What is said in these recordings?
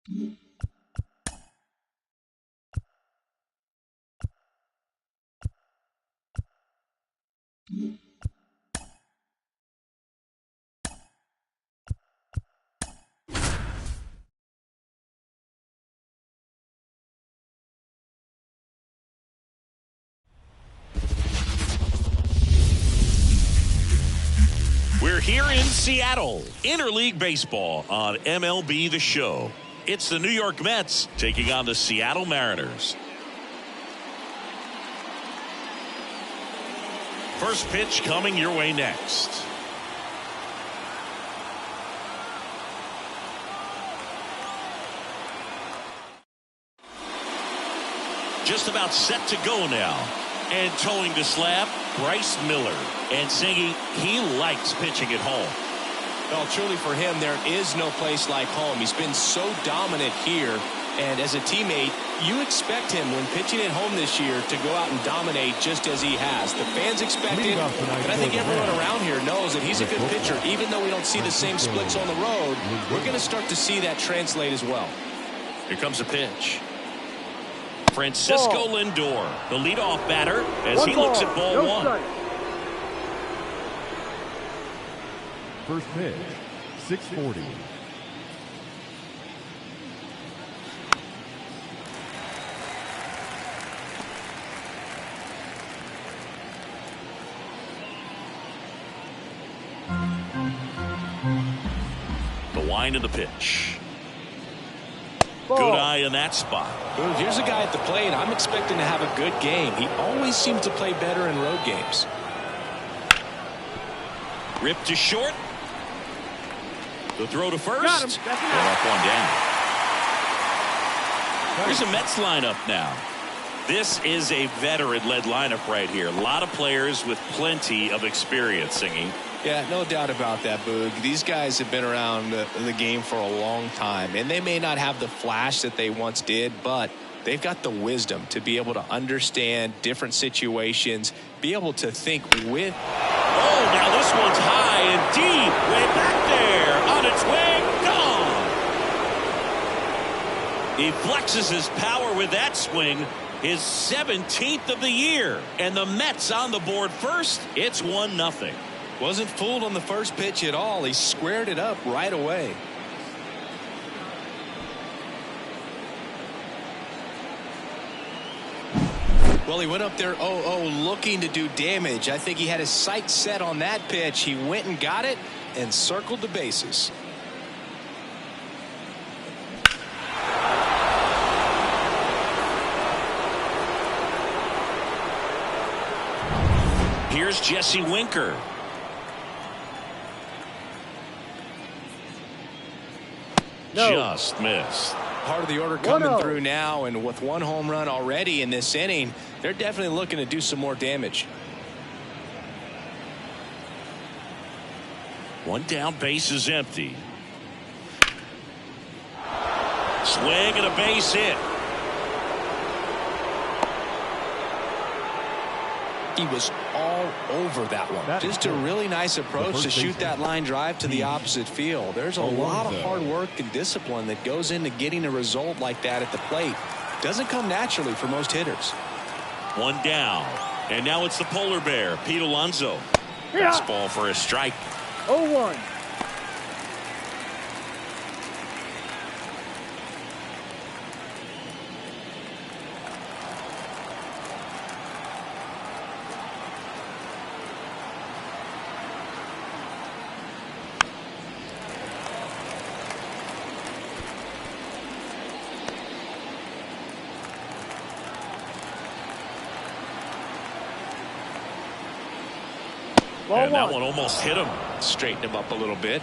We're here in Seattle, interleague baseball on MLB The Show. It's the New York Mets taking on the Seattle Mariners. First pitch coming your way next. Just about set to go now. And towing the slab, Bryce Miller. And Singy, he likes pitching at home. Well, truly for him, there is no place like home. He's been so dominant here. And as a teammate, you expect him when pitching at home this year to go out and dominate just as he has. The fans expect it, and I think everyone around here knows that he's a good pitcher. Even though we don't see the same splits on the road, we're going to start to see that translate as well. Here comes a pitch. Francisco Lindor, the leadoff batter, as he looks at ball one. First pitch, 640. The wind of the pitch. Good eye in that spot. Well, here's a guy at the plate. I'm expecting to have a good game. He always seems to play better in road games. Ripped to short. The throw to first. And up one down. Here's a Mets lineup now. This is a veteran-led lineup right here. A lot of players with plenty of experience, Singy. Yeah, no doubt about that, Boog. These guys have been around the game for a long time, and they may not have the flash that they once did, but they've got the wisdom to be able to understand different situations, be able to think with. Oh, now this one's high and deep, way back there, on its way, gone. He flexes his power with that swing, his 17th of the year, and the Mets on the board first. It's 1-0. Wasn't fooled on the first pitch at all. He squared it up right away. Well, he went up there 0-0 looking to do damage. I think he had his sights set on that pitch. He went and got it and circled the bases. Here's Jesse Winker. Just missed. Part of the order coming through now, and with one home run already in this inning, they're definitely looking to do some more damage. One down, base is empty. Swing and a base hit. He was all over that one. Just a really nice approach to shoot that line drive to the opposite field. There's a lot of hard work and discipline that goes into getting a result like that at the plate. Doesn't come naturally for most hitters. One down. And now it's the polar bear, Pete Alonso. Fastball for a strike. 0-1. And that one almost hit him. Straighten him up a little bit.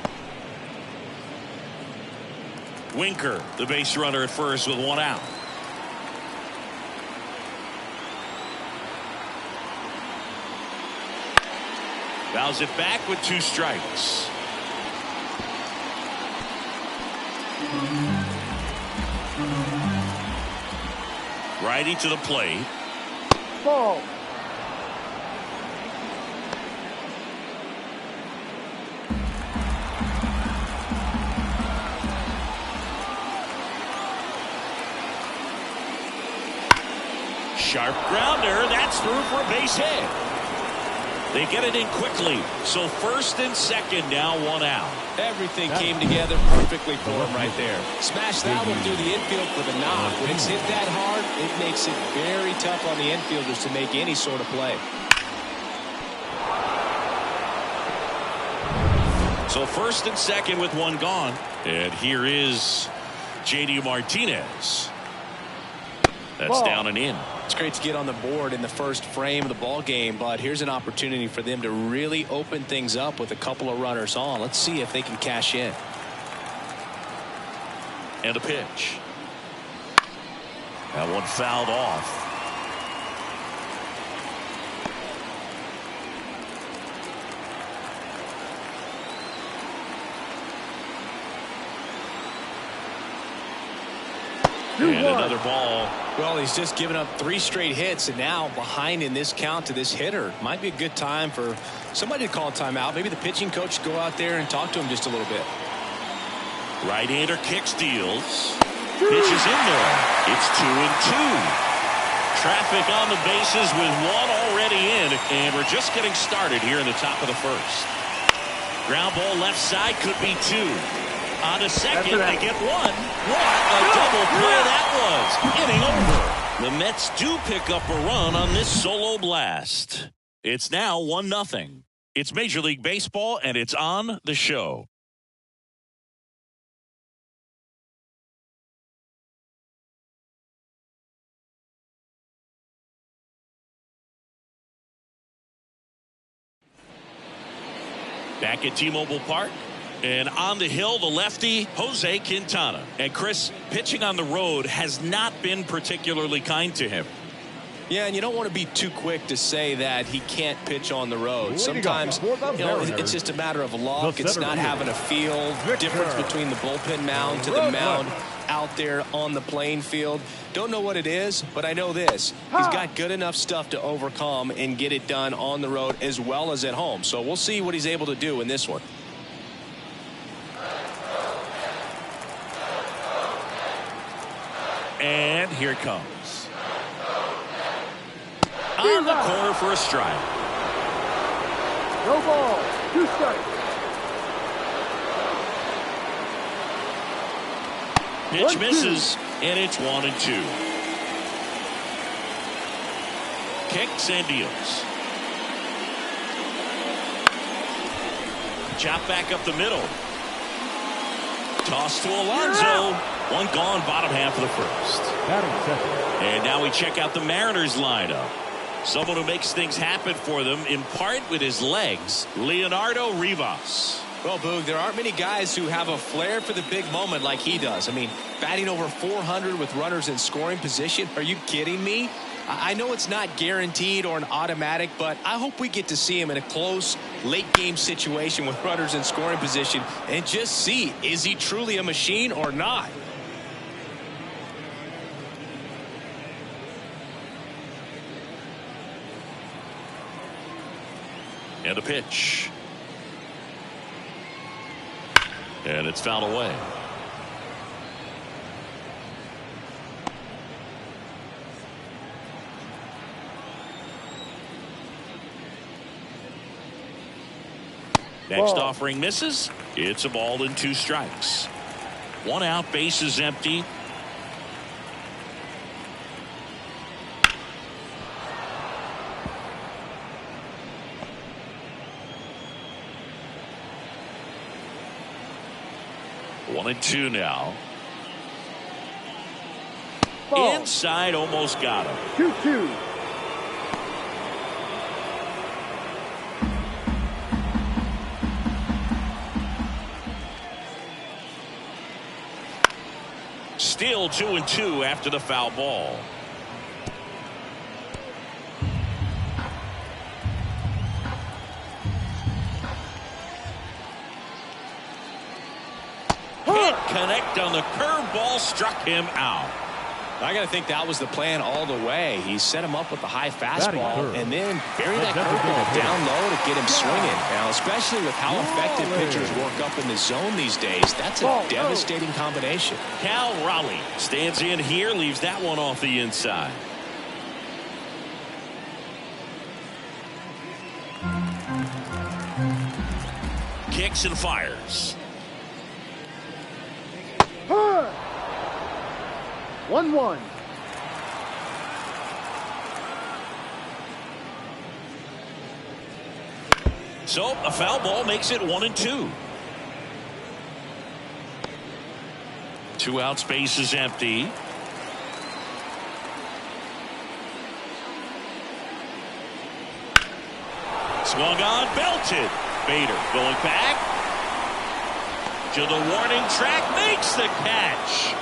Winker, the base runner at first with one out. Fouls it back with 2 strikes. Righty to the plate. Ball. Sharp grounder. That's through for a base hit. They get it in quickly. So first and second, now one out. Everything came together perfectly for him right there. Smash that one through the infield for the knock. When it's hit that hard, it makes it very tough on the infielders to make any sort of play. So first and second with one gone. And here is J.D. Martinez. That's down and in. It's great to get on the board in the first frame of the ball game, but here's an opportunity for them to really open things up with a couple of runners on. Let's see if they can cash in. And a pitch. That one fouled off. And another ball. Well, he's just given up 3 straight hits, and now behind in this count to this hitter. Might be a good time for somebody to call a timeout. Maybe the pitching coach go out there and talk to him just a little bit. Right-hander kicks, deals. Pitches in there. It's 2-2. Traffic on the bases with one already in, and we're just getting started here in the top of the first. Ground ball left side, could be 2. On to second, they get one. What a double play that was. Inning over. The Mets do pick up a run on this solo blast. It's now 1-0. It's Major League Baseball, and it's on the show. Back at T-Mobile Park. And on the hill, the lefty, Jose Quintana. And Chris, pitching on the road has not been particularly kind to him. Yeah, and you don't want to be too quick to say that he can't pitch on the road. Sometimes, it's just a matter of luck. It's not having a feel. Difference between the bullpen mound to the mound out there on the playing field. Don't know what it is, but I know this. He's got good enough stuff to overcome and get it done on the road as well as at home. So we'll see what he's able to do in this one. And here it comes. On the corner for a strike. No ball. 2 strikes. Pitch misses, and it's 1-2. Kicks and deals. Chop back up the middle. Toss to Alonso. One gone, bottom half of the first. And now we check out the Mariners lineup. Someone who makes things happen for them, in part with his legs, Leonardo Rivas. Well, Boog, there aren't many guys who have a flair for the big moment like he does. I mean, batting over 400 with runners in scoring position. Are you kidding me? I know it's not guaranteed or an automatic, but I hope we get to see him in a close late game situation with runners in scoring position and just see, is he truly a machine or not? And a pitch. And it's fouled away. Next offering misses. It's a ball and 2 strikes. 1 out, base is empty. One and 2 now. Ball. Inside, almost got him. 2-2. Still 2-2 after the foul ball. Can't connect on the curveball, struck him out. I got to think that was the plan all the way. He set him up with the high fastball and then buried that curveball down low to get him swinging. Now, especially with how effective pitchers work up in the zone these days, that's a devastating combination. Cal Raleigh stands in here, leaves that one off the inside. kicks and fires. 1-1. So a foul ball makes it 1-2. 2 outs, base is empty. Swung on, belted. Bader going back to the warning track, makes the catch.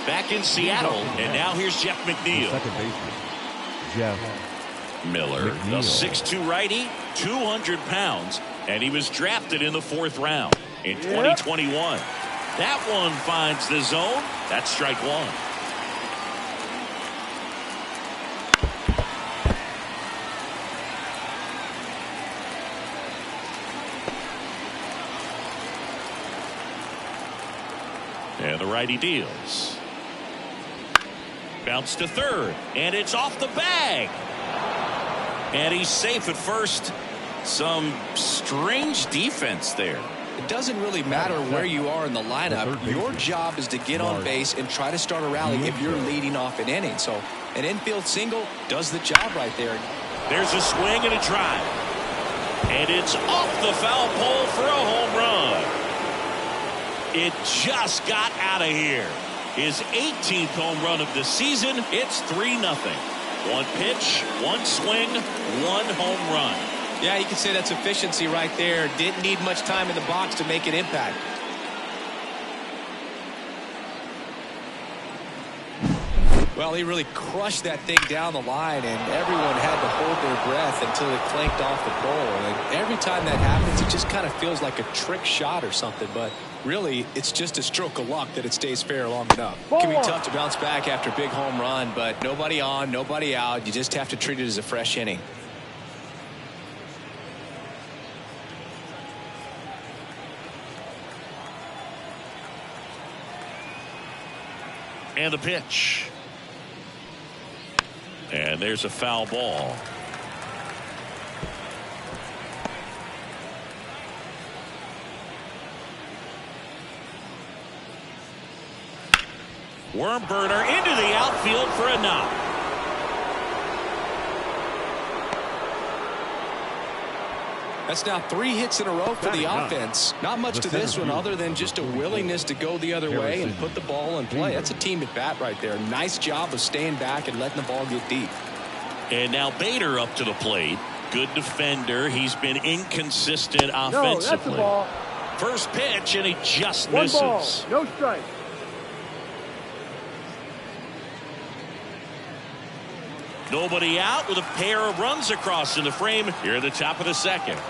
Back in Seattle, and now here's Jeff McNeil. Second baseman, Jeff Miller, McNeil. a 6'2" righty, 200 pounds, and he was drafted in the 4th round in 2021. That one finds the zone. That's strike 1. And the righty deals. Bounce to third, and it's off the bag. And he's safe at first. Some strange defense there. It doesn't really matter where you are in the lineup. Your job is to get on base and try to start a rally if you're leading off an inning. So an infield single does the job right there. There's a swing and a drive. And it's off the foul pole for a home run. It just got out of here. His 18th home run of the season. It's 3-0. 1 pitch, 1 swing, 1 home run. Yeah, you can say that's efficiency right there. Didn't need much time in the box to make an impact. Well, he really crushed that thing down the line, and everyone had to hold their breath until it clanked off the pole. And every time that happens, it just kind of feels like a trick shot or something. But really, it's just a stroke of luck that it stays fair long enough. It can be tough to bounce back after a big home run, but nobody on, nobody out. You just have to treat it as a fresh inning. And the pitch. And there's a foul ball. Worm burner into the outfield for a knock. That's now 3 hits in a row for the offense. Not much to this one other than just a willingness to go the other way and put the ball in play. That's a team at bat right there. Nice job of staying back and letting the ball get deep. And now Bader up to the plate. Good defender. He's been inconsistent offensively. No, that's a ball. First pitch, and he just 1 misses. ball, no strike. Nobody out with a pair of runs across in the frame here at the top of the second.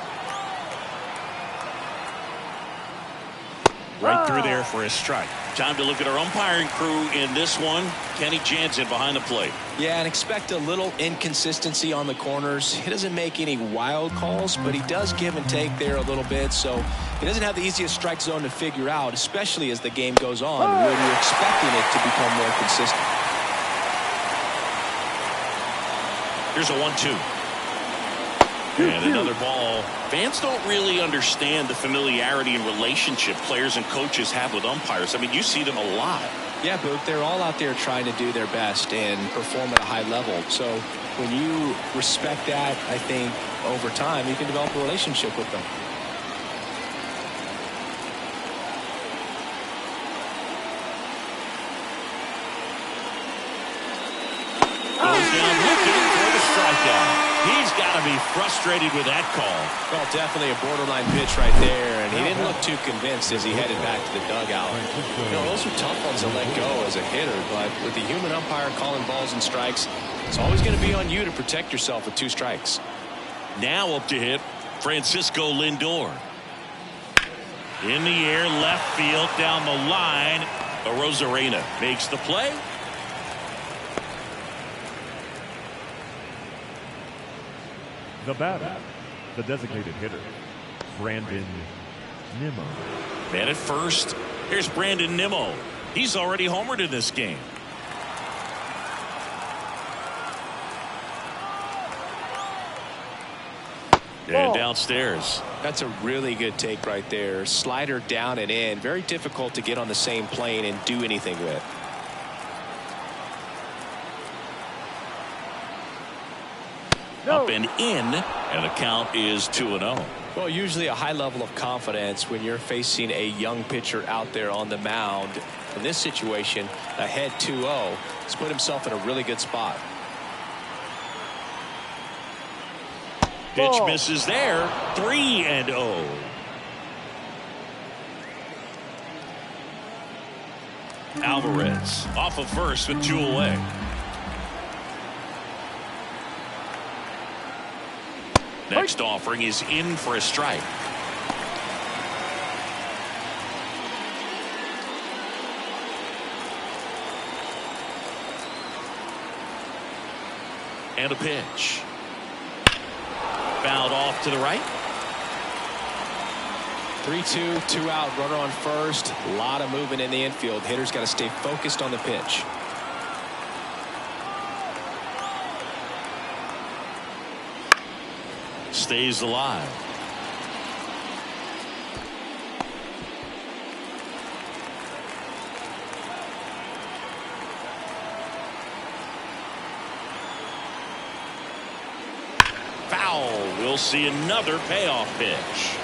Right through there for a strike. Time to look at our umpiring crew in this one. Kenny Jansen behind the plate. Yeah, and expect a little inconsistency on the corners. He doesn't make any wild calls, but he does give and take there a little bit. So he doesn't have the easiest strike zone to figure out, especially as the game goes on when you're expecting it to become more consistent. Here's a 1-2. And another ball. Fans don't really understand the familiarity and relationship players and coaches have with umpires. I mean, you see them a lot. Yeah, Boog, they're all out there trying to do their best and perform at a high level. So when you respect that, I think over time you can develop a relationship with them. Goes down looking for the strikeout. He's got to be frustrated with that call. Well, definitely a borderline pitch right there, and he didn't look too convinced as he headed back to the dugout. You know, those are tough ones to let go as a hitter, but with the human umpire calling balls and strikes, it's always going to be on you to protect yourself with 2 strikes. Now up to hit Francisco Lindor. In the air, left field, down the line. Arozarena makes the play. The batter, the designated hitter, Brandon Nimmo. Man at first. Here's Brandon Nimmo. He's already homered in this game. And downstairs. That's a really good take right there. Slider down and in. Very difficult to get on the same plane and do anything with. Up and in, and the count is 2-0. Well, usually a high level of confidence when you're facing a young pitcher out there on the mound. In this situation, ahead 2-0. He's put himself in a really good spot. Pitch misses there. 3-0. Alvarez off of first with 2 away. Next offering is in for a strike. And a pitch. Fouled off to the right. 3-2, 2 out, runner on first. A lot of movement in the infield. Hitter's got to stay focused on the pitch. Stays alive. Foul. We'll see another payoff pitch.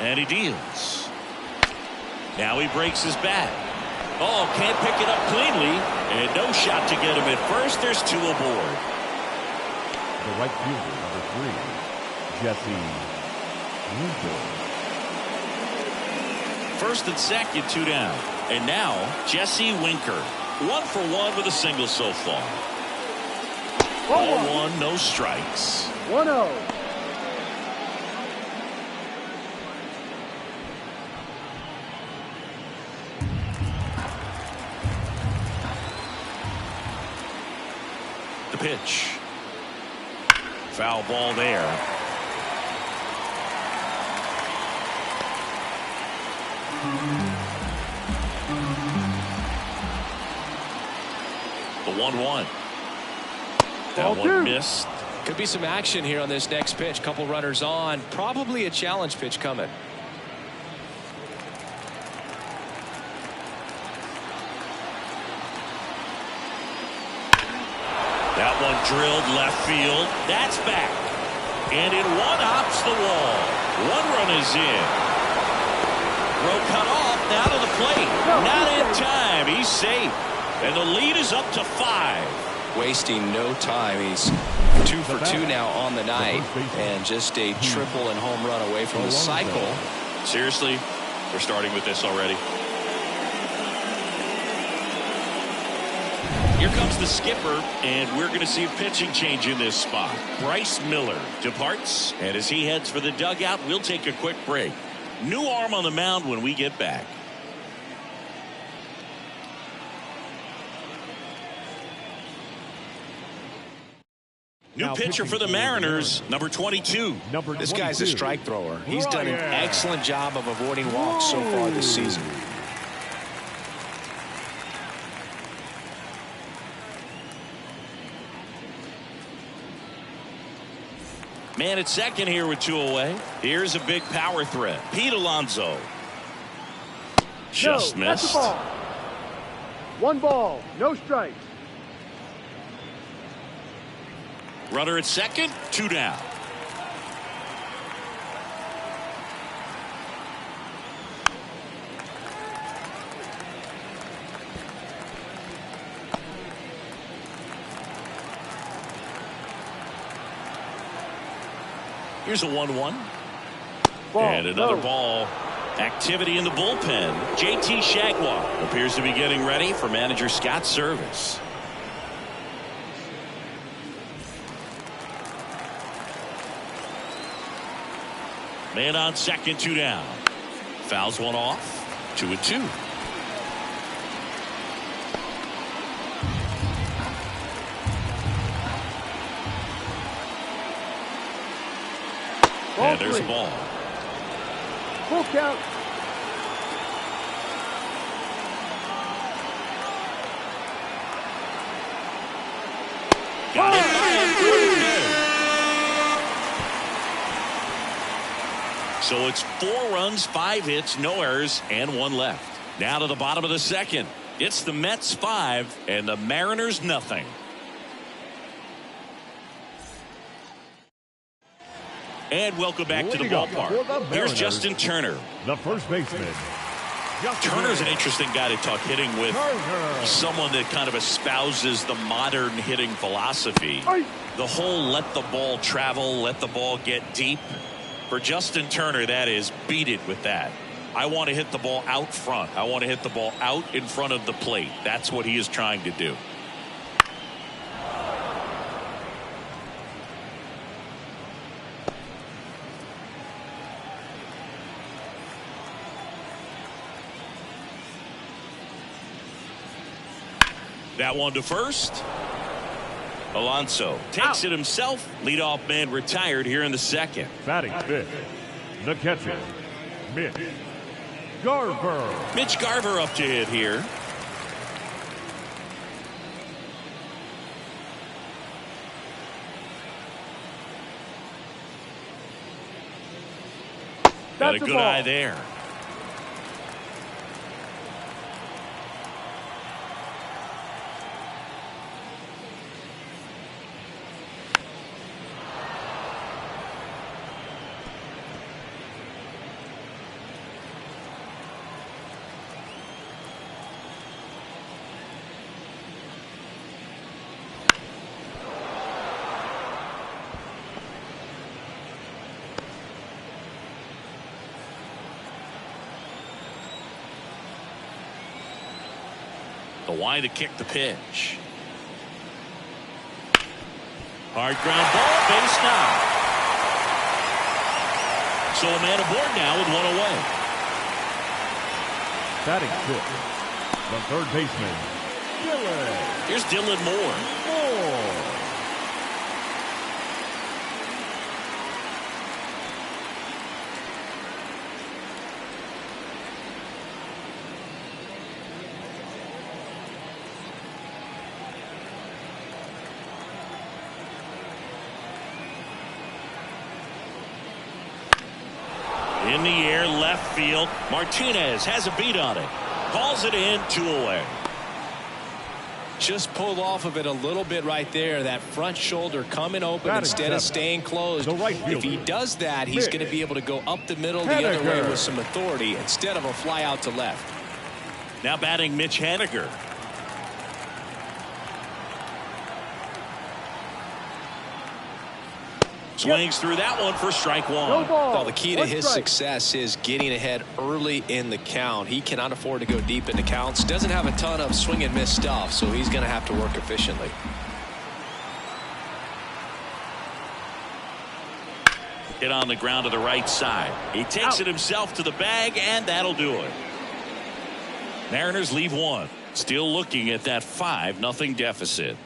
And he deals. Now he breaks his bat. Oh, can't pick it up cleanly. And no shot to get him at first. There's 2 aboard. The right fielder, number 3, Jesse Winker. First and second, 2 down. And now Jesse Winker. 1 for 1 with a single so far. Ball 1, no strikes. 1-0. The pitch. Foul ball there. The 1-1. That one missed. Could be some action here on this next pitch. Couple runners on. Probably a challenge pitch coming. That one drilled left field. That's back. And it one-hops the wall. 1 run is in. Throw cut off. Now to the plate. Not in time. He's safe. And the lead is up to 5. Wasting no time. He's 2 for 2 now on the night. And just a triple and home run away from the cycle. Seriously? We're starting with this already? Here comes the skipper, and we're going to see a pitching change in this spot. Bryce Miller departs, and as he heads for the dugout, we'll take a quick break. New arm on the mound when we get back. New pitcher for the Mariners, number 22. This guy's a strike thrower. He's done an excellent job of avoiding walks so far this season. Man at second here with 2 away. Here's a big power threat. Pete Alonso. Just missed. That's a ball. 1 ball, no strikes. Runner at second, 2 down. Here's a 1-1. And another ball. Activity in the bullpen. JT Shagwar appears to be getting ready for manager Scott's service. Man on second, 2 down. Fouls one off. 2-2. And there's a ball. Full count. Got it by him. So it's 4 runs, 5 hits, no errors, and 1 left. Now to the bottom of the second. It's the Mets 5 and the Mariners nothing. And welcome back to the ballpark. Here's Justin Turner. The first baseman. Turner's an interesting guy to talk hitting with. Someone that kind of espouses the modern hitting philosophy. The whole let the ball travel, let the ball get deep. For Justin Turner, that is beat it with that. I want to hit the ball out front. I want to hit the ball out in front of the plate. That's what he is trying to do. That one to first. Alonso takes it himself. Leadoff man retired here in the second. Batting fifth, the catcher, Mitch Garver. Mitch Garver up to hit here. Got a good eye there. The wide to kick the pitch. Hard ground ball, base now. So a man aboard now with 1 away. Batting fifth, the third baseman, Dylan. Here's Dylan Moore. In the air, left field. Martinez has a beat on it. Calls it in, 2 away. Just pulled off of it a little bit right there. That front shoulder coming open instead of staying closed. If he does that, he's going to be able to go up the middle the other way with some authority instead of a fly out to left. Now batting Mitch Haniger. Swings through that one for strike 1. Well, the key to his success is getting ahead early in the count. He cannot afford to go deep into counts. Doesn't have a ton of swing and miss stuff, so he's going to have to work efficiently. Hit on the ground to the right side. He takes it himself to the bag, and that'll do it. Mariners leave 1. Still looking at that 5-0 deficit.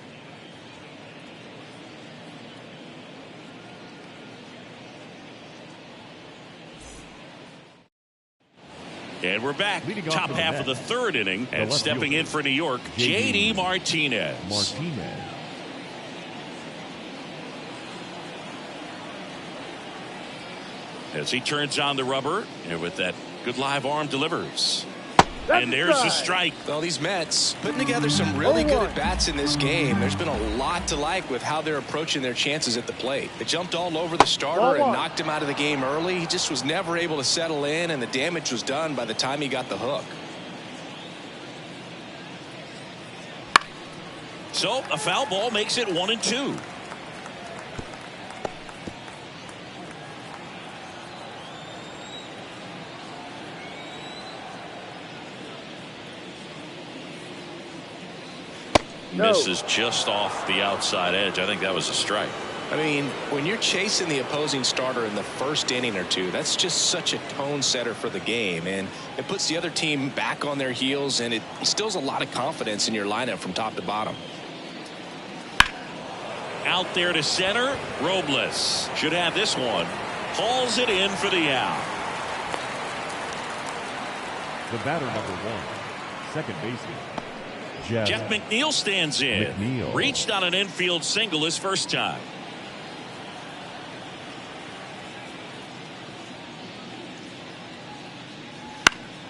And we're back. Top half of the third inning. And stepping in for New York, J.D. Martinez. As he turns on the rubber, and with that good live arm delivers. And there's the strike. Well, these Mets putting together some really good at-bats in this game. There's been a lot to like with how they're approaching their chances at the plate. They jumped all over the starter and knocked him out of the game early. He just was never able to settle in, and the damage was done by the time he got the hook. So a foul ball makes it 1-2. Misses just off the outside edge. I think that was a strike. I mean, when you're chasing the opposing starter in the first inning or two, that's just such a tone setter for the game, and it puts the other team back on their heels, and it instills a lot of confidence in your lineup from top to bottom. Out there to center, Robles should have this one. Hauls it in for the out. The batter, number 1, second baseman, Jeff McNeil stands in. McNeil. Reached on an infield single his first time.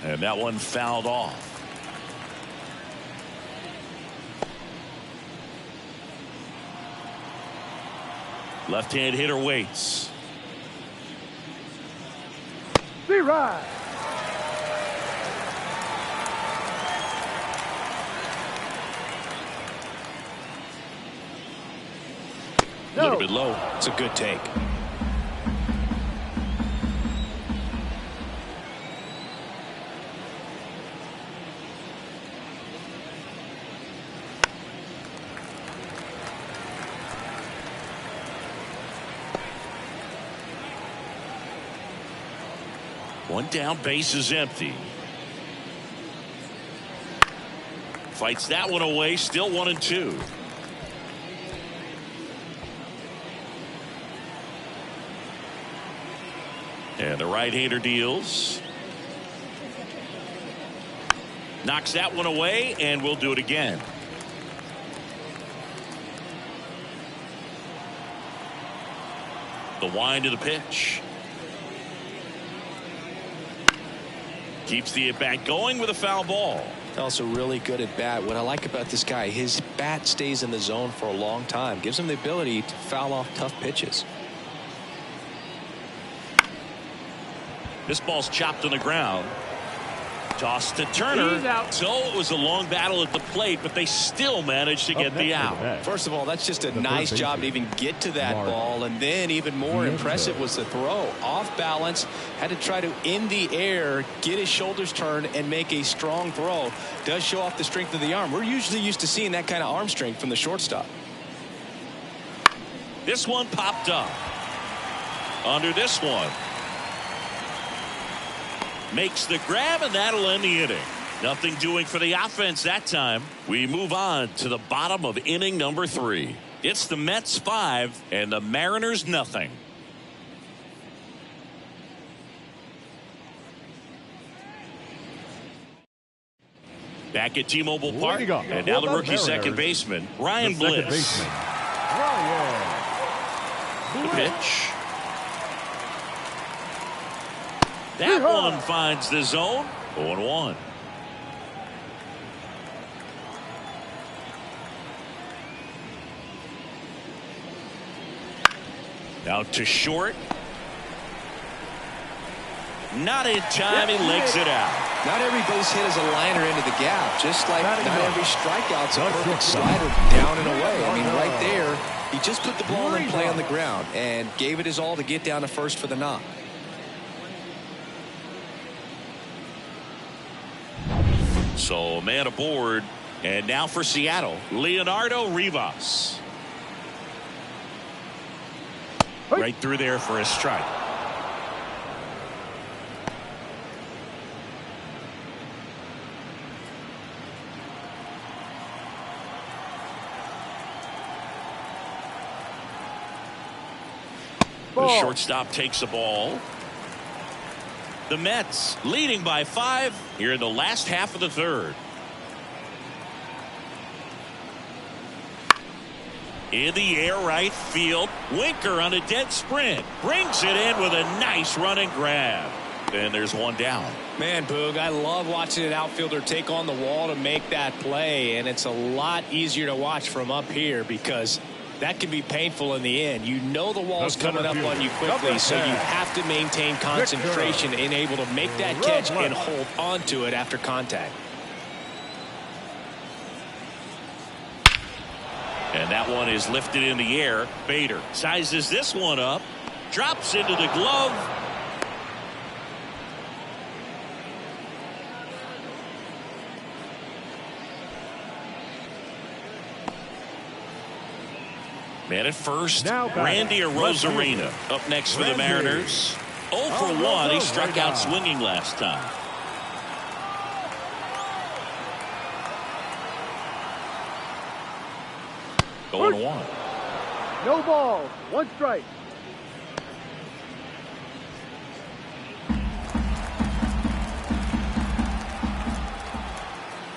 And that one fouled off. Left-hand hitter waits. Be right. A little bit low. It's a good take. One down, base is empty. Fights that one away, still 1-2. And the right-hander deals. Knocks that one away, and we'll do it again. The wind of the pitch. Keeps the at-bat going with a foul ball. Also really good at bat. What I like about this guy, his bat stays in the zone for a long time. Gives him the ability to foul off tough pitches. This ball's chopped on the ground. Tossed to Turner. He's out. So it was a long battle at the plate, but they still managed to get the out. First of all, that's just a The nice first job to baseman, even get to that Mark ball. And then even more Bianco. impressive was the throw. Off balance, had to try to, in the air, get his shoulders turned and make a strong throw. Does show off the strength of the arm. We're usually used to seeing that kind of arm strength from the shortstop. This one popped up. Under this one. Makes the grab, and that'll end the inning. Nothing doing for the offense that time. We move on to the bottom of inning number 3. It's the Mets 5 and the Mariners nothing. Back at T-Mobile Park, and now the rookie second baseman, Ryan the second Bliss. baseman, Ryan The Bliss. pitch. That one finds the zone. 0-1. Now to short. Not in time. He legs it out. Not every base hit is a liner into the gap. Just like not every strikeout's a Not perfect shortstop. slider down and away. I mean, right there, he just put the ball in play on the ground and gave it his all to get down to first for the knock. So a man aboard. And now for Seattle, Leonardo Rivas. Right through there for a strike. The shortstop takes the ball. The Mets leading by 5 here in the last half of the third. In the air, right field. Winker on a dead sprint. Brings it in with a nice running grab. And there's one down. Man, Boog, I love watching an outfielder take on the wall to make that play. And it's a lot easier to watch from up here because that can be painful in the end. You know the wall's coming up on you quickly, so you have to maintain concentration and able to make that catch and hold onto it after contact. And that one is lifted in the air. Bader sizes this one up. Drops into the glove. Man at first, Now batting, Randy Arozarena up next for the Mariners. 0 for 1. He struck out swinging last time. Going 1. No ball. 1 strike.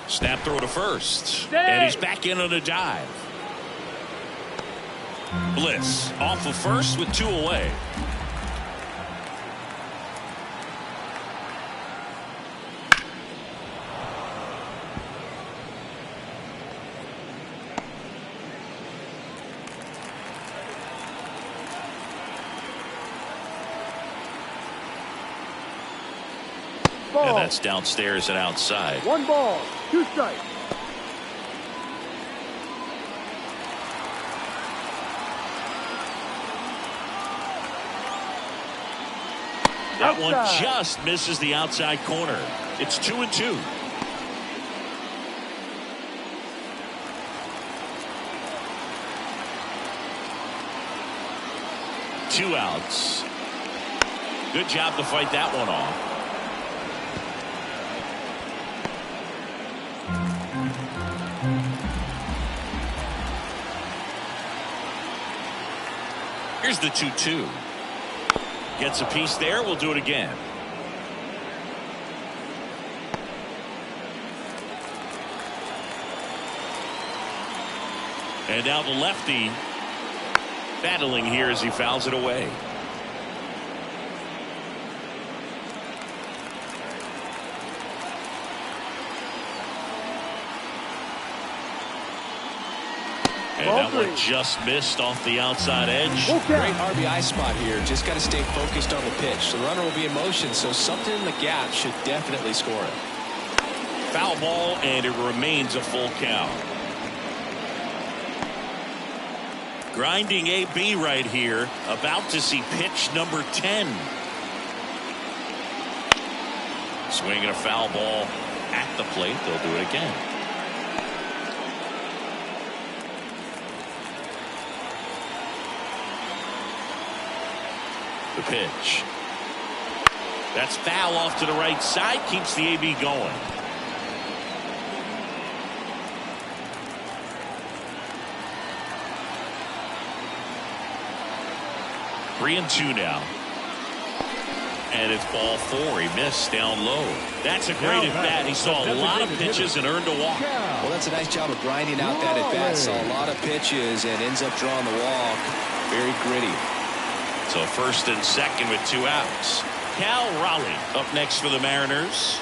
Snap throw to first. Stay. And he's back in on a dive. Bliss off of first with 2 away. Ball. And that's downstairs and outside. 1 ball, 2 strikes. That one Outside. just misses the outside corner. It's 2-2. Two outs. Good job to fight that one off. Here's the 2-2. Gets a piece there. We'll do it again. And now the lefty battling here as he fouls it away. And that one just missed off the outside edge. Great RBI spot here. Just got to stay focused on the pitch. The runner will be in motion, so something in the gap should definitely score it. Foul ball, and it remains a full count. Grinding AB right here. About to see pitch number 10. Swinging a foul ball at the plate. They'll do it again. The pitch. That's foul off to the right side. Keeps the AB going. Three and two now. And it's ball 4. He missed down low. That's a great at bat. He saw a lot of pitches and earned a walk. Well, that's a nice job of grinding out that at bat. Saw a lot of pitches and ends up drawing the walk. Very gritty. So first and second with 2 outs. Cal Raleigh up next for the Mariners.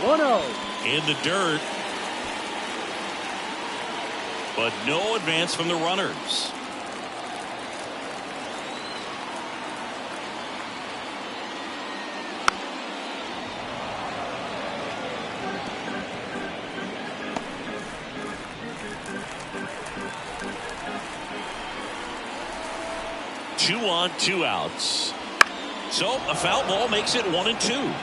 1-0. In the dirt. But no advance from the runners. Two on, 2 outs. So a foul ball makes it 1-2.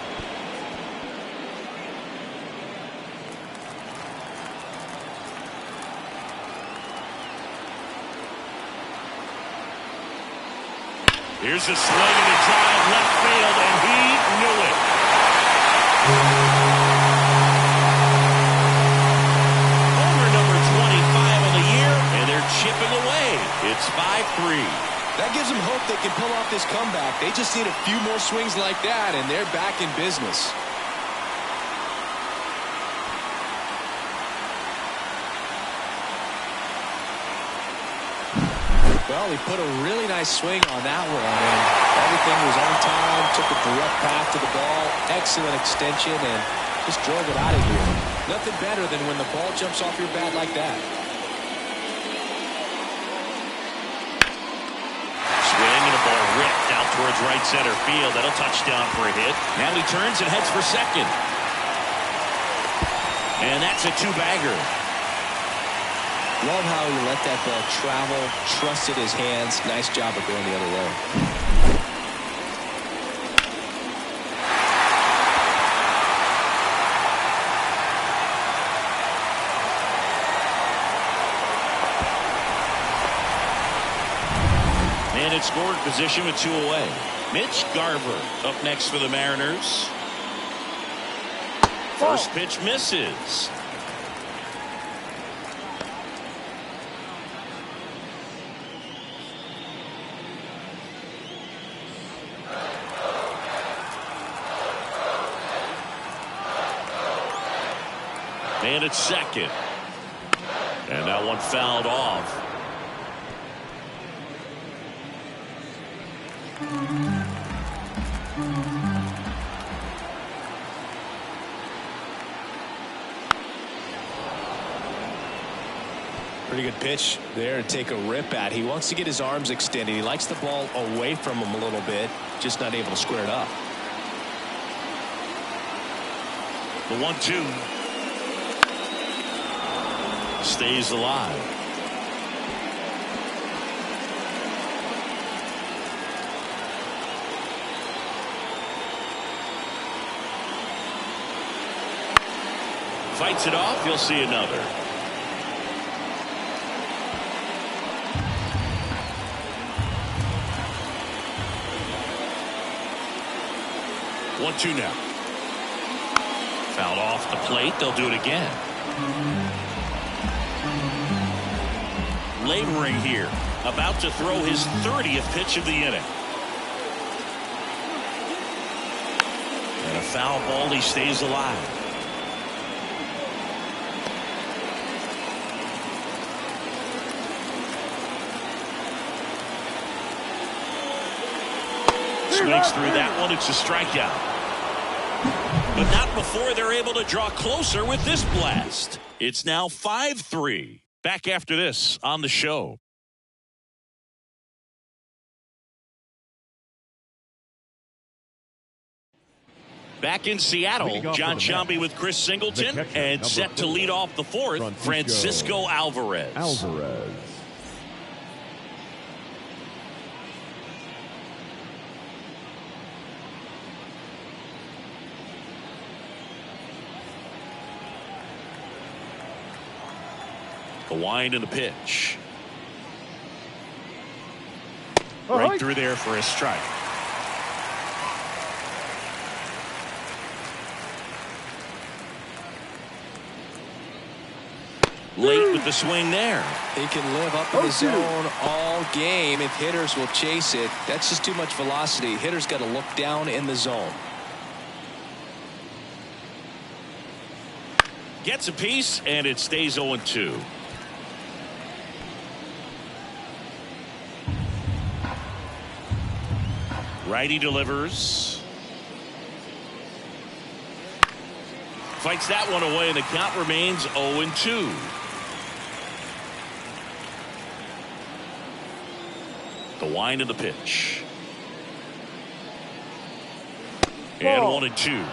Here's a swing and a drive left field, and he knew it. Homer number 25 on the year, and they're chipping away. It's 5-3. That gives them hope they can pull off this comeback. They just need a few more swings like that, and they're back in business. Well, he put a really nice swing on that one, and everything was on time, took a direct path to the ball, excellent extension, and just drove it out of here. Nothing better than when the ball jumps off your bat like that. Swing and a ball ripped out towards right center field. That'll touchdown for a hit. Now he turns and heads for second. And that's a 2-bagger. Love how he let that ball travel, trusted his hands. Nice job of going the other way. And it's scored position with 2 away. Mitch Garver up next for the Mariners. First pitch misses. And it's second. And that one fouled off. Pretty good pitch there to take a rip at. He wants to get his arms extended. He likes the ball away from him a little bit, just not able to square it up. The 1-2 stays alive. Fights it off. You'll see another. One-two now. Fouled off the plate. They'll do it again. Laboring here. About to throw his 30th pitch of the inning. And a foul ball. He stays alive. Swings through that one. It's a strikeout. But not before they're able to draw closer with this blast. It's now 5-3. Back after this on the show. Back in Seattle, John Sciambi with Chris Singleton, and set to lead off the fourth, Francisco Alvarez. The wind and the pitch. Right through there for a strike. Late with the swing there. He can live up in the zone all game if hitters will chase it. That's just too much velocity. Hitters got to look down in the zone. Gets a piece, and it stays 0-2. Righty delivers. Fights that one away, and the count remains 0-2. The wind of the pitch. And 1-2.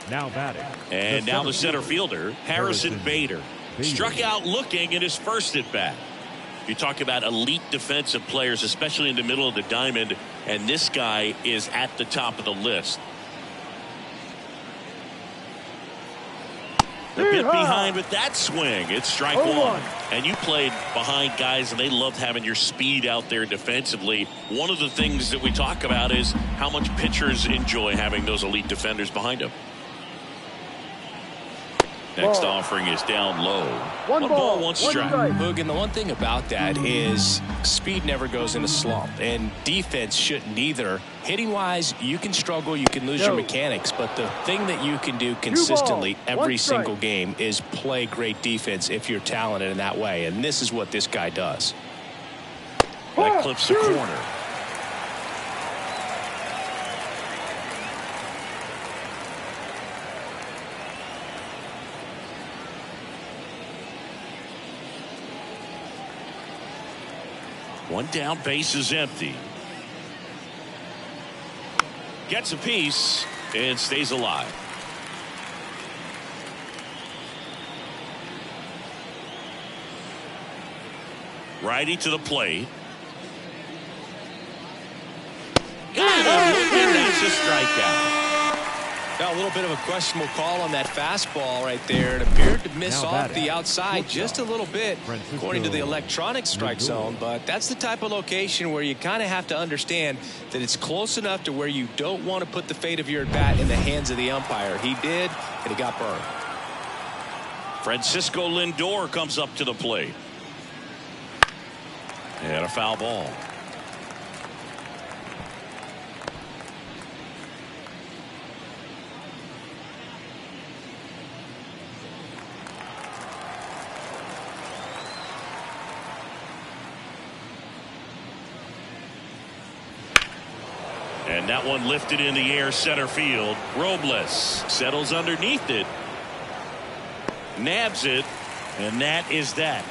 Now batting. And now the center fielder, Harrison Bader. Struck out looking in his first at bat. You talk about elite defensive players, especially in the middle of the diamond, and this guy is at the top of the list. A bit behind with that swing. It's strike one. And you played behind guys, and they loved having your speed out there defensively. One of the things that we talk about is how much pitchers enjoy having those elite defenders behind them. Next offering is down low. One ball, one strike. Boog, and the one thing about that is speed never goes in a slump, and defense shouldn't either. Hitting-wise, you can struggle, you can lose your mechanics, but the thing that you can do consistently every single game is play great defense if you're talented in that way, and this is what this guy does. That clips the corner. One down, base is empty. Gets a piece and stays alive. Righty to the plate. Got him, and that's a strikeout. Got a little bit of a questionable call on that fastball right there. It appeared to miss off the outside just a little bit, according to the electronic strike zone. But that's the type of location where you kind of have to understand that it's close enough to where you don't want to put the fate of your at-bat in the hands of the umpire. He did, and he got burned. Francisco Lindor comes up to the plate. And a foul ball. And that one lifted in the air center field. Robles settles underneath it. Nabs it. And that is that.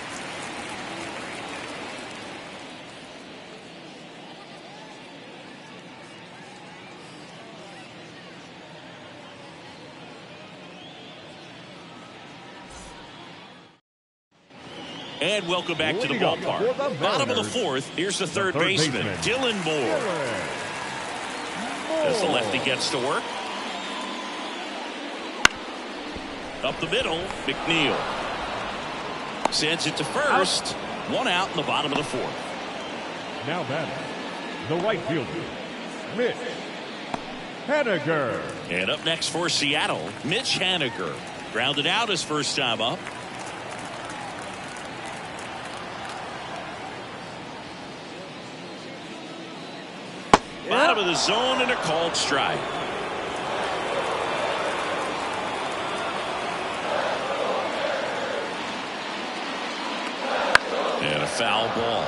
And welcome back to the ballpark. Bottom of the fourth. Here's the third baseman, Dylan Moore. As the lefty gets to work. Up the middle, McNeil. Sends it to first. One out in the bottom of the fourth. Now batting, the right fielder, Mitch Haniger. And up next for Seattle, Mitch Haniger. Grounded out his first time up. Bottom of the zone and a called strike. And a foul ball.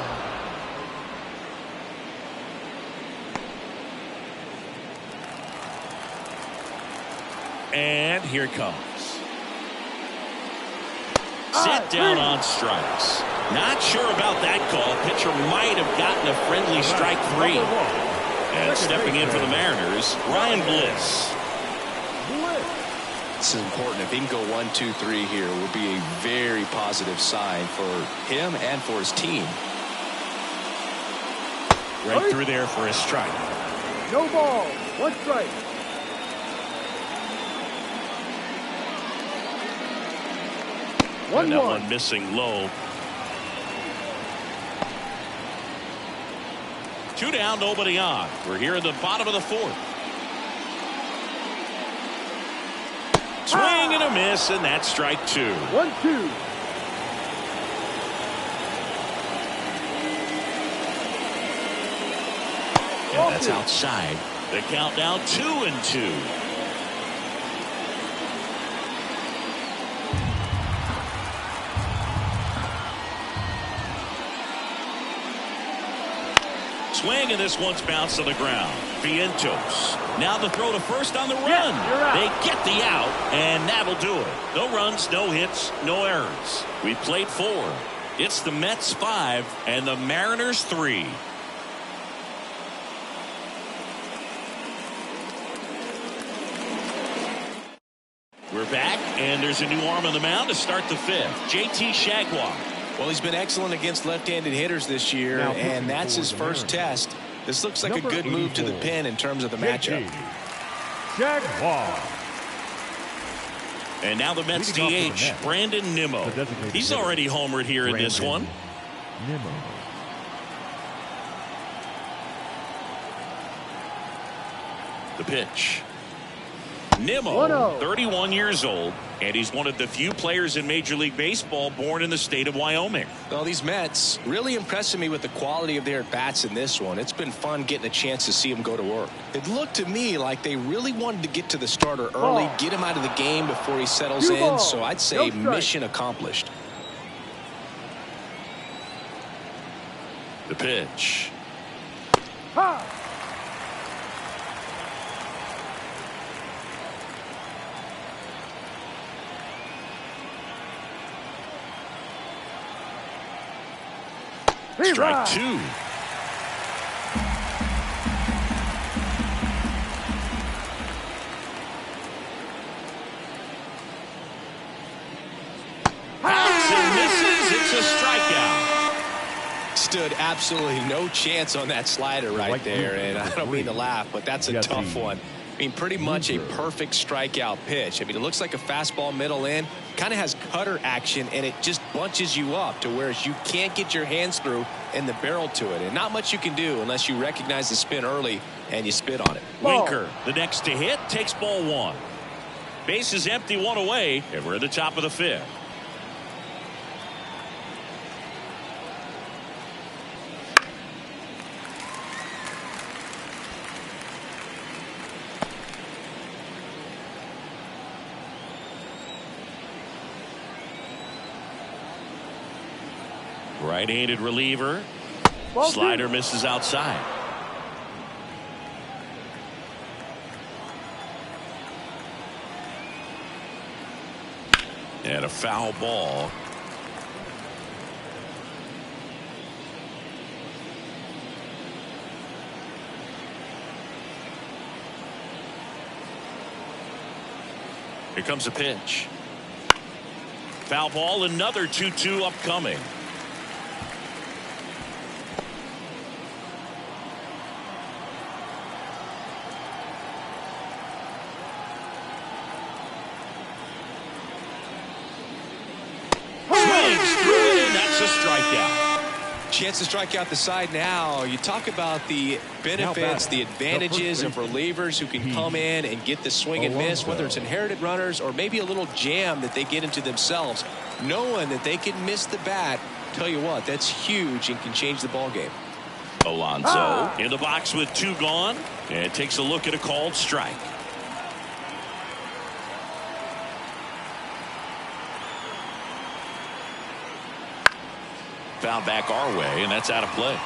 And here it comes. Set down on strikes. Not sure about that call. Pitcher might have gotten a friendly strike three. And stepping in for the Mariners, Ryan Bliss. This is important. If he can go 1, 2, 3 here, it will be a very positive sign for him and for his team. Right through there for a strike. No ball. One strike. And that one missing low. 2 down, nobody on. We're here at the bottom of the fourth. Swing and a miss, and that's strike 2. 1-2. And that's outside. The count now 2-2. Swing, and this one's bounced to the ground. Vientos. Now the throw to first on the run. They get the out, and that'll do it. No runs, no hits, no errors. We've played 4. It's the Mets 5 and the Mariners 3. We're back, and there's a new arm on the mound to start the 5th. J.T. Jaguar. Well, he's been excellent against left-handed hitters this year, and that's his first test. This looks like a good move to the pin in terms of the matchup. Jaguar. And now the Mets DH, Brandon Nimmo. He's already homered here in this one. Nimmo. The pitch. Nimmo, 31 years old, and he's one of the few players in Major League Baseball born in the state of Wyoming. Well, these Mets really impressing me with the quality of their at-bats in this one. It's been fun getting a chance to see them go to work. It looked to me like they really wanted to get to the starter early, get him out of the game before he settles in, so I'd say mission accomplished. The pitch. Strike 2. Outs and misses. It's a strikeout. Stood absolutely no chance on that slider right there, and I don't mean to laugh, but that's a tough one. I mean, pretty much a perfect strikeout pitch. I mean, it looks like a fastball middle in, kind of has cutter action, and it just bunches you up to where you can't get your hands through and the barrel to it. And not much you can do unless you recognize the spin early and you spit on it. Winker, the next to hit, takes ball 1. Base is empty, 1 away, and we're at the top of the 5th. Right-handed reliever. Ball Slider two. misses outside. And a foul ball. Here comes a pitch. Foul ball, another 2-2 upcoming. Swings through it, and that's a strikeout. Chance to strike out the side now. You talk about the benefits, the advantages of relievers who can come in and get the swing and miss, whether it's inherited runners or maybe a little jam that they get into themselves. Knowing that they can miss the bat, tell you what, that's huge and can change the ball game. Alonso in the box with 2 gone, and takes a look at a called strike. Found back our way, and that's out of play.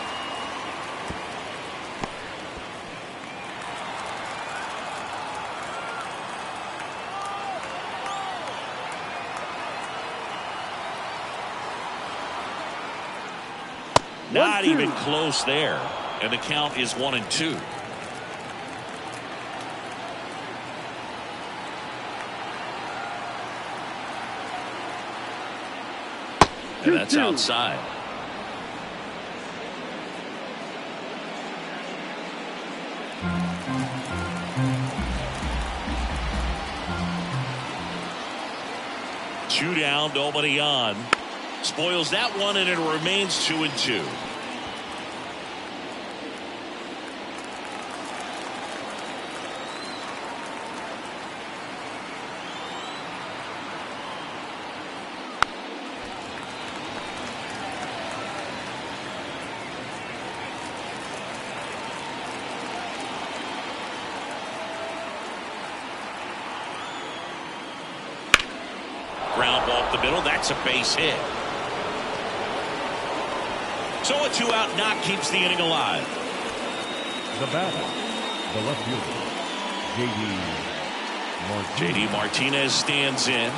Not even close there, and the count is 1-2. And that's outside. Two down, nobody on. Spoils that one, and it remains 2-2. Ground ball up the middle. That's a base hit. So a 2-out knock keeps the inning alive. The batter, the left fielder, J.D. Martinez stands in.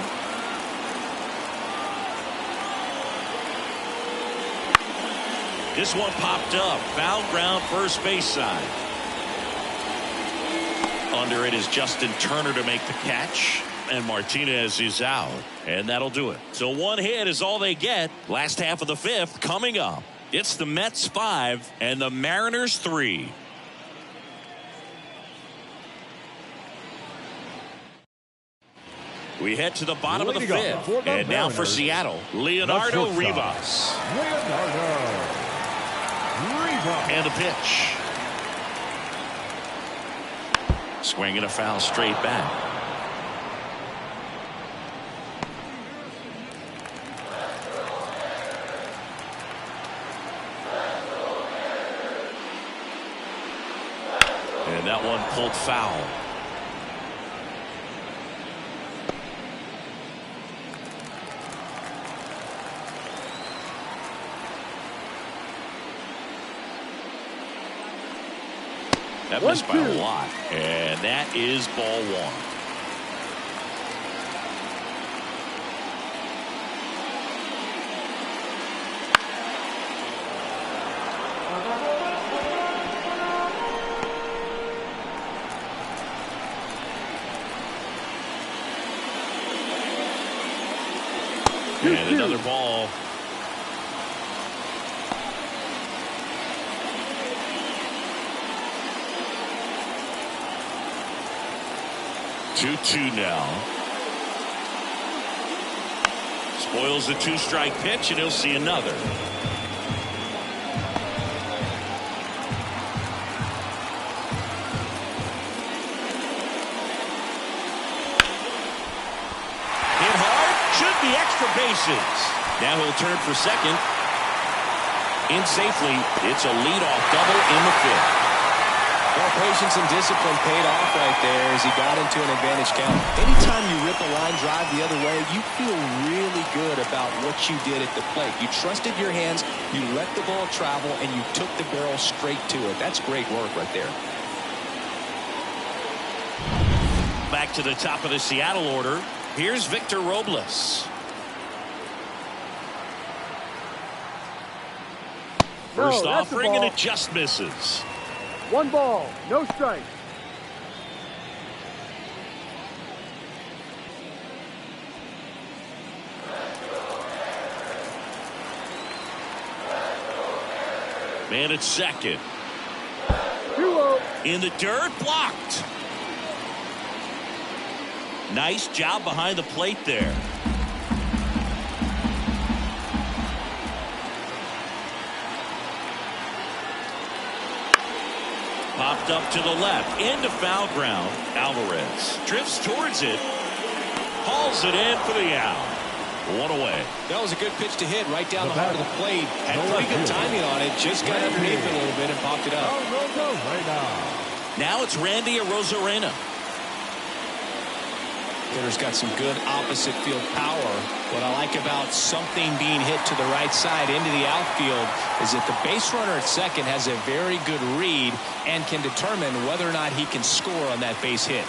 This one popped up. Foul ground, first base side. Under it is Justin Turner to make the catch. And Martinez is out. And that'll do it. So one hit is all they get. Last half of the 5th coming up. It's the Mets 5 and the Mariners 3. We head to the bottom of the 5th. And now for Seattle, Leonardo Rivas. And a pitch. Swing and a foul straight back. And that one pulled foul. That missed by a lot. And that is ball 1. And another ball. Two now. Spoils the 2-strike pitch, and he'll see another. Hit hard, should be extra bases. Now he'll turn for second. In safely, it's a leadoff double in the 5th. Well, patience and discipline paid off right there as he got into an advantage count. Anytime you rip a line drive the other way, you feel really good about what you did at the plate. You trusted your hands, you let the ball travel, and you took the barrel straight to it. That's great work right there. Back to the top of the Seattle order. Here's Victor Robles. First offering, and it just misses. 1 ball, no strike. Man at second. 2-0. In the dirt, blocked. Nice job behind the plate there. Popped up to the left, into foul ground. Alvarez drifts towards it, hauls it in for the out. 1 away. That was a good pitch to hit right down the heart of the plate. Had pretty good timing on it. Just got underneath it a little bit and popped it up. Right Now it's Randy Arozarena. Hitter's got some good opposite field power. What I like about something being hit to the right side into the outfield is that the base runner at second has a very good read and can determine whether or not he can score on that base hit.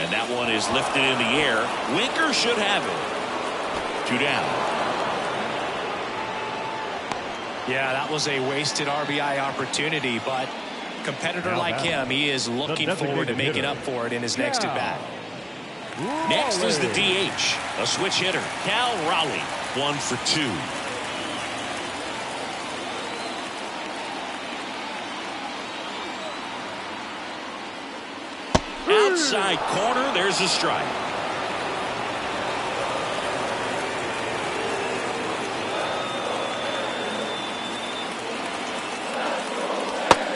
And that one is lifted in the air. Winker should have it. 2 down. Yeah, that was a wasted RBI opportunity, but a competitor like him, he is looking forward to making up for it in his next at-bat. Next is the DH, a switch hitter, Cal Raleigh, 1 for 2. Outside corner, there's a strike.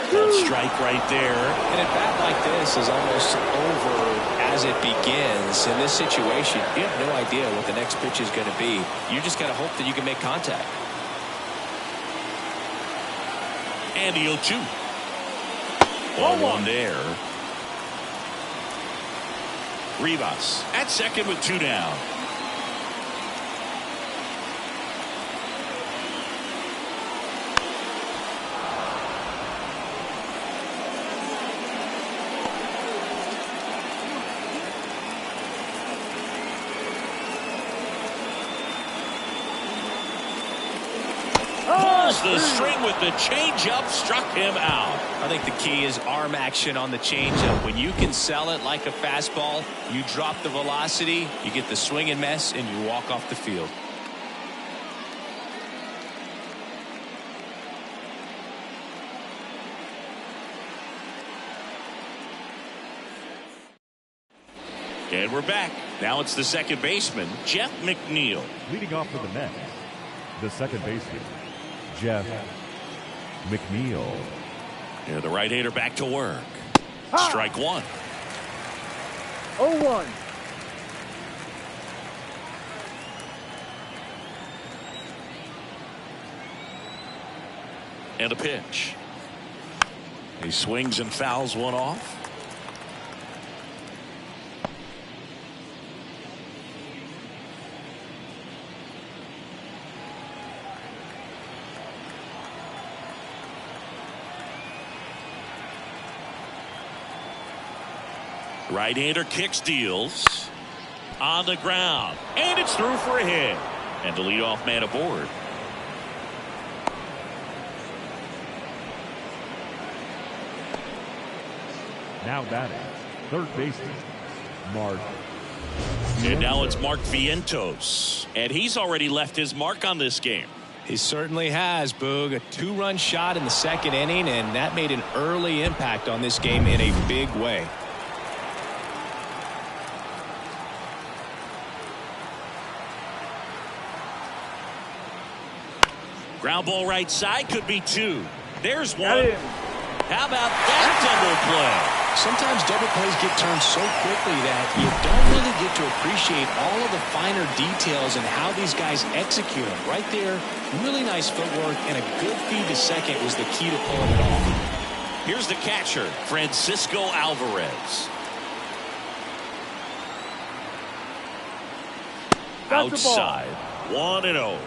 One strike right there. And a bat like this is almost over as it begins. In this situation, you have no idea what the next pitch is going to be. You just got to hope that you can make contact. And the 0-2. 1-1 there. Rivas at second with 2 down. Pulls the string with the changeup, struck him out. I think the key is arm action on the changeup. When you can sell it like a fastball, you drop the velocity, you get the swing and miss, and you walk off the field. And we're back. Now it's the second baseman, Jeff McNeil. Leading off for the Mets, the second baseman, Jeff McNeil. Yeah, the right-hander back to work. Strike 1. 0-1. And a pitch. He swings and fouls one off. Right-hander kicks, deals on the ground, and it's through for a hit, and the leadoff man aboard. Now batting, third baseman, Mark. And now it's Mark Vientos, and he's already left his mark on this game. He certainly has, Boog. A 2-run shot in the second inning, and that made an early impact on this game in a big way. Ground ball right side, could be 2. There's 1. How about that double play? Sometimes double plays get turned so quickly that you don't really get to appreciate all of the finer details and how these guys execute them. Right there, really nice footwork, and a good feed to second was the key to pulling it off. Here's the catcher, Francisco Alvarez. Outside, 1-0.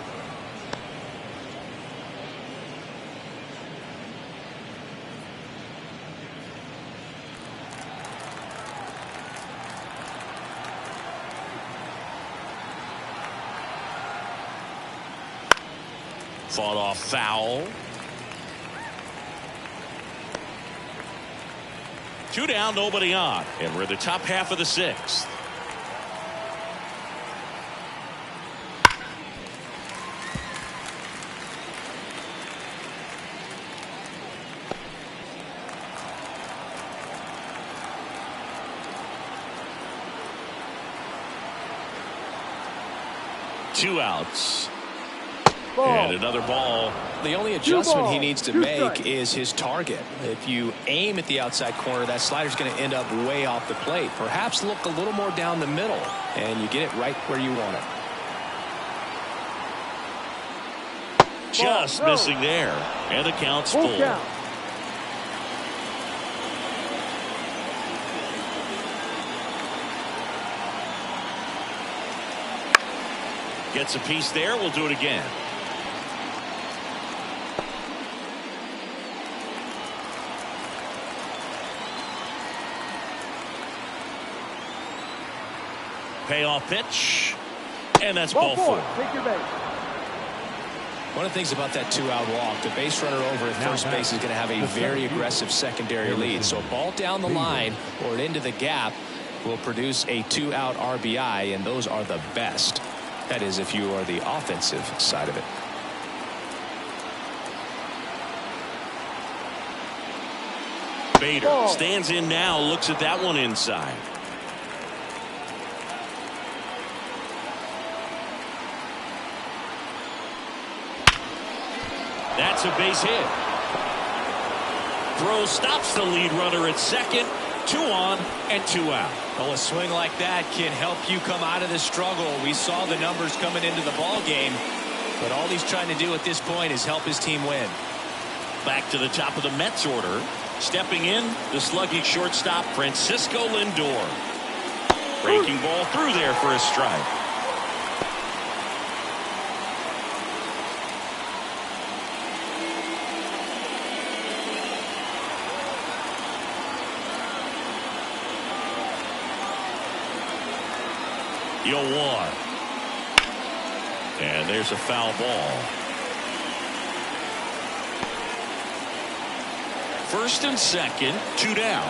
Fought off foul. 2 down, nobody on, and we're in the top half of the 6th. Two outs. And another ball. The only adjustment he needs to make is his target. If you aim at the outside corner, that slider's going to end up way off the plate. Perhaps look a little more down the middle, and you get it right where you want it. Just missing there. And the count's full. Gets a piece there. We'll do it again. Payoff pitch. And that's ball 4. Take your base. One of the things about that 2-out walk, the base runner over at first base is going to have a very aggressive secondary lead. So a ball down the line or into the gap will produce a 2-out RBI, and those are the best. That is, if you are the offensive side of it. Bader stands in now, looks at that one inside. That's a base hit. Throw stops the lead runner at second. 2 on and 2 out. Well, a swing like that can help you come out of the struggle. We saw the numbers coming into the ball game, but all he's trying to do at this point is help his team win. Back to the top of the Mets order. Stepping in, the sluggy shortstop, Francisco Lindor. Breaking ball through there for a strike. You'll one. And there's a foul ball. First and second, 2 down.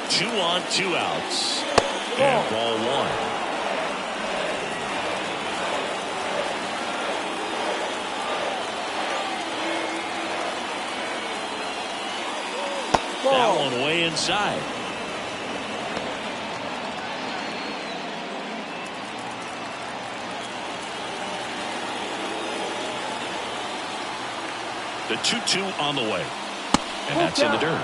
Two on, 2 outs. And ball 1. That one way inside. The 2-2 on the way. And that's in the dirt.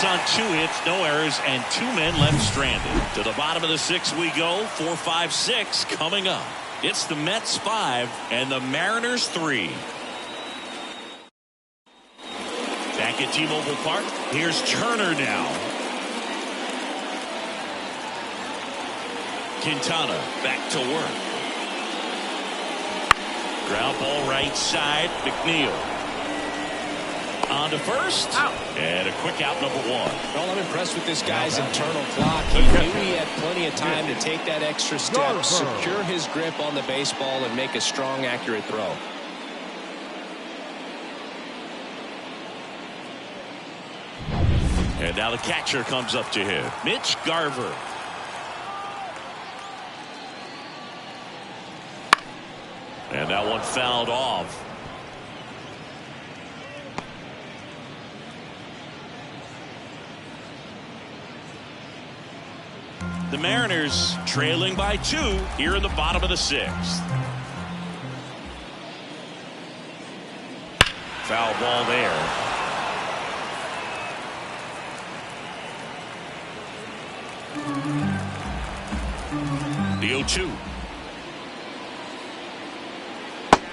On 2 hits, no errors, and 2 men left stranded. To the bottom of the 6th we go. 4, 5, 6 coming up. It's the Mets 5 and the Mariners 3. Back at T-Mobile Park, here's Turner now. Quintana back to work. Ground ball right side. McNeil. On to first. Out. And a quick out, number 1. Well, I'm impressed with this guy's internal clock. He knew he had plenty of time to take that extra step, secure his grip on the baseball, and make a strong, accurate throw. And now the catcher comes up to him, Mitch Garver. And that one fouled off. The Mariners trailing by 2 here in the bottom of the 6th. Foul ball there. The 0-2.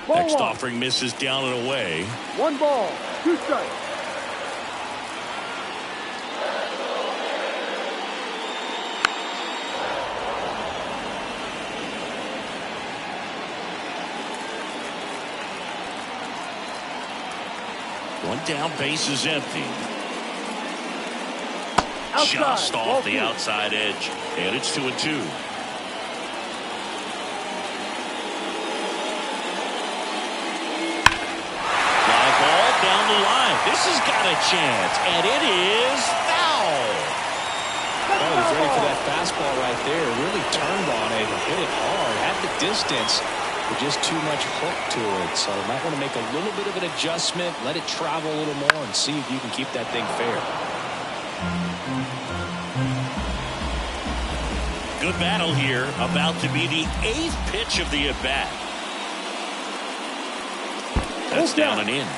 Next offering misses down and away. 1 ball, 2 strikes. One down, base is empty. Outside, Just off the 2. outside edge, and it's 2-2. Fly ball down the line. This has got a chance, and it is foul. Oh, he's ready for that fastball right there. Really turned on it, hit it hard, had the distance. Just too much hook to it, so you might want to make a little bit of an adjustment, let it travel a little more, and see if you can keep that thing fair. Good battle here, about to be the 8th pitch of the at-bat. That's down and in.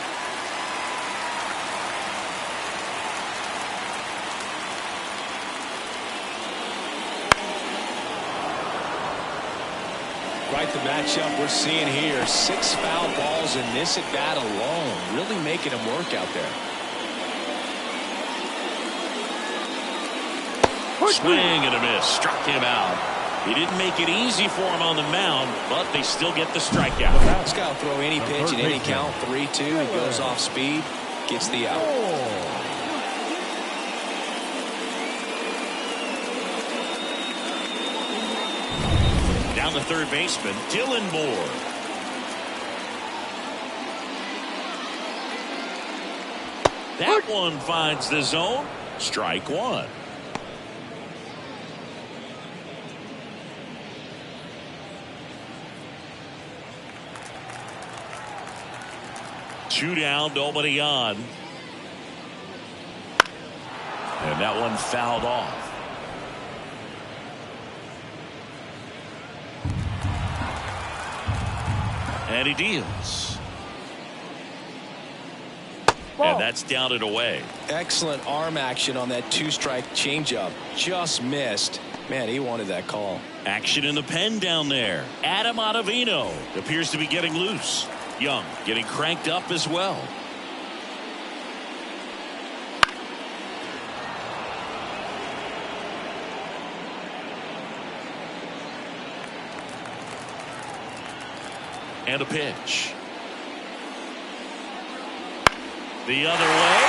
Quite the matchup we're seeing here. 6 foul balls in this at bat alone, really making him work out there. Swing and a miss, struck him out. He didn't make it easy for him on the mound, but they still get the strikeout. This guy will throw any pitch in any count. 3-2. He goes off speed, gets the out. Down the third baseman, Dylan Moore. That one finds the zone. Strike 1. Two down, nobody on. And that one fouled off. And he deals. And that's down and away. Excellent arm action on that 2-strike changeup. Just missed. Man, he wanted that call. Action in the pen down there. Adam Ottavino appears to be getting loose. Young getting cranked up as well. And a pitch. The other way.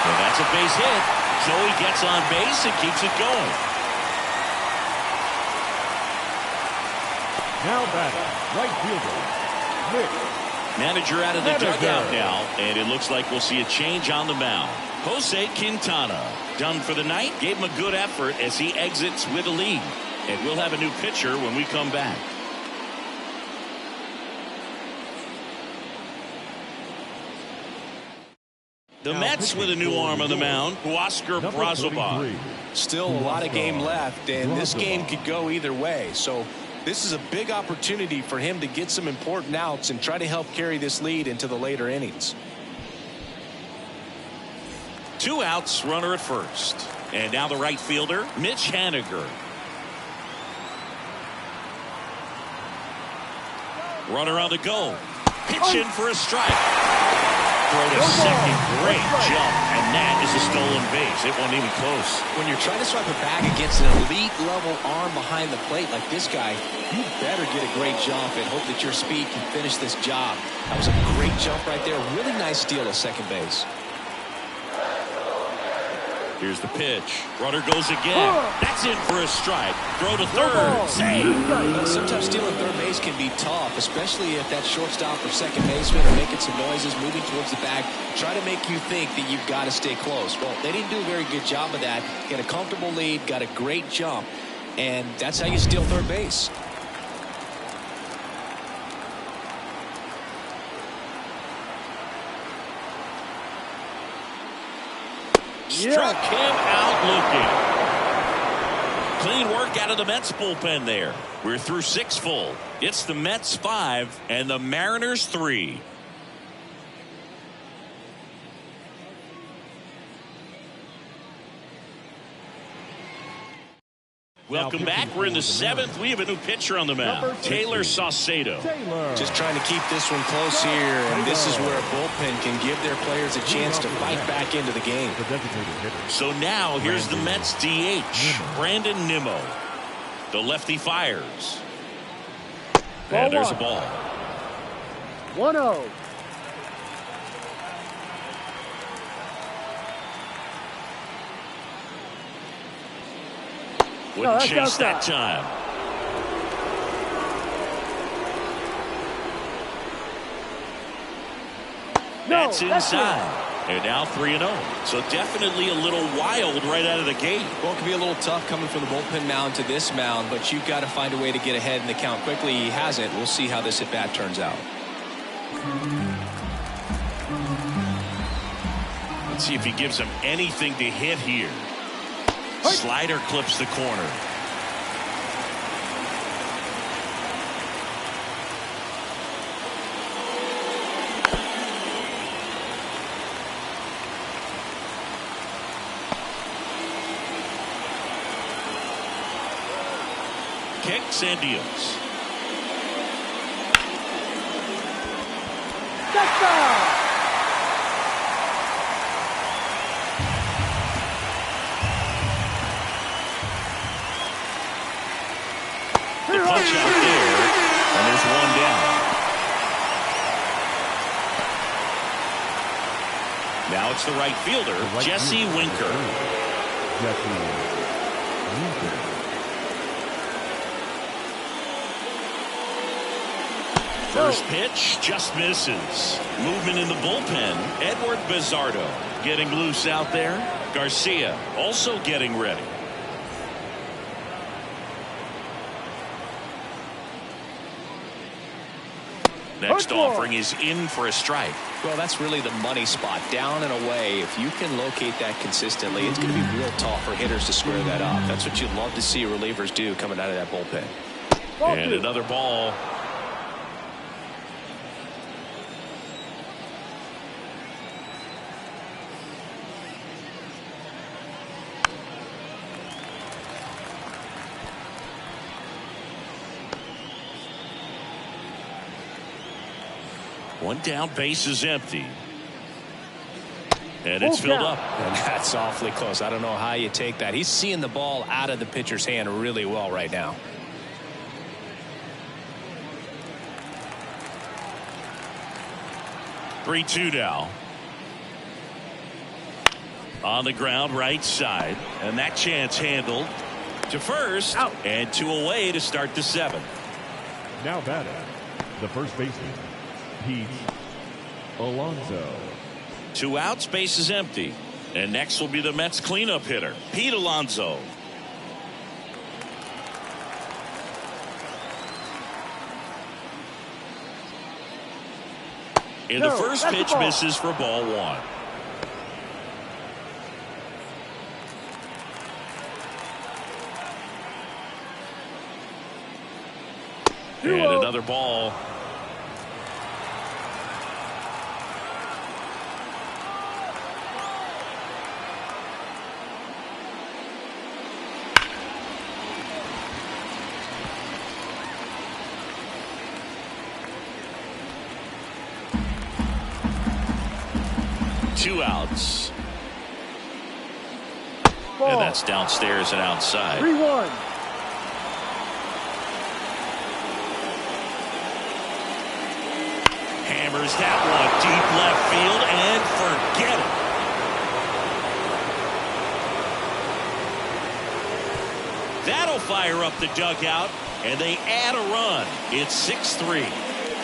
And that's a base hit. Joey gets on base and keeps it going. Now batting, right fielder, Nick. Manager out of the dugout now, and it looks like we'll see a change on the mound. Jose Quintana, done for the night, gave him a good effort as he exits with a lead. And we'll have a new pitcher when we come back. The Mets with a new arm on the mound, Huascar Brazoban. Still a lot of game left, and this game could go either way. So this is a big opportunity for him to get some important outs and try to help carry this lead into the later innings. 2 outs, runner at first. And now the right fielder, Mitch Haniger. Runner on the go. Pitch in for a strike. Throw to second, great jump, and that is a stolen base. It wasn't even close. When you're trying to swipe it back against an elite level arm behind the plate like this guy, you better get a great jump and hope that your speed can finish this job. That was a great jump right there. Really nice steal at second base. Here's the pitch. Runner goes again. That's in for a strike. Throw to third. Save. Sometimes stealing third base can be tough, especially if that shortstop or second baseman are making some noises, moving towards the bag, try to make you think that you've got to stay close. Well, they didn't do a very good job of that. Get a comfortable lead, got a great jump, and that's how you steal third base. Struck him out looking. Clean work out of the Mets bullpen there. We're through 6 full. It's the Mets 5 and the Mariners 3. Welcome back. We're in the 7th. We have a new pitcher on the mound, Taylor Saucedo. Just trying to keep this one close here, and this is where a bullpen can give their players a chance to fight back into the game. So now here's the Mets DH, Brandon Nimmo. The lefty fires. And there's a ball. 1-0. Wouldn't chase that time. That's inside. And now 3-0. So definitely a little wild right out of the gate. Well, it can be a little tough coming from the bullpen mound to this mound, but you've got to find a way to get ahead in the count quickly. He hasn't. We'll see how this at-bat turns out. Let's see if he gives him anything to hit here. Slider clips the corner. Kicks and deals. The punch out there, and there's one down. Now it's the right fielder, Jesse Winker. First pitch just misses. Movement in the bullpen. Edward Bizzardo getting loose out there. Garcia also getting ready. Next offering is in for a strike. Well, that's really the money spot, down and away. If you can locate that consistently, it's going to be real tough for hitters to square that up. That's what you'd love to see relievers do coming out of that bullpen. And another ball. One down, base is empty. And it's filled up. And that's awfully close. I don't know how you take that. He's seeing the ball out of the pitcher's hand really well right now. Three-two now. On the ground, right side. And that chance handled to first. Out. And 2 away to start the 7th. Now batting, the first baseman, Pete Alonso. 2 outs, base is empty. And next will be the Mets cleanup hitter, Pete Alonso. In the first pitch, misses for ball 1. And another ball. Two outs. Ball. And that's downstairs and outside. 3-1. Hammers that one deep left field and forget it. That'll fire up the dugout, and they add a run. It's 6-3.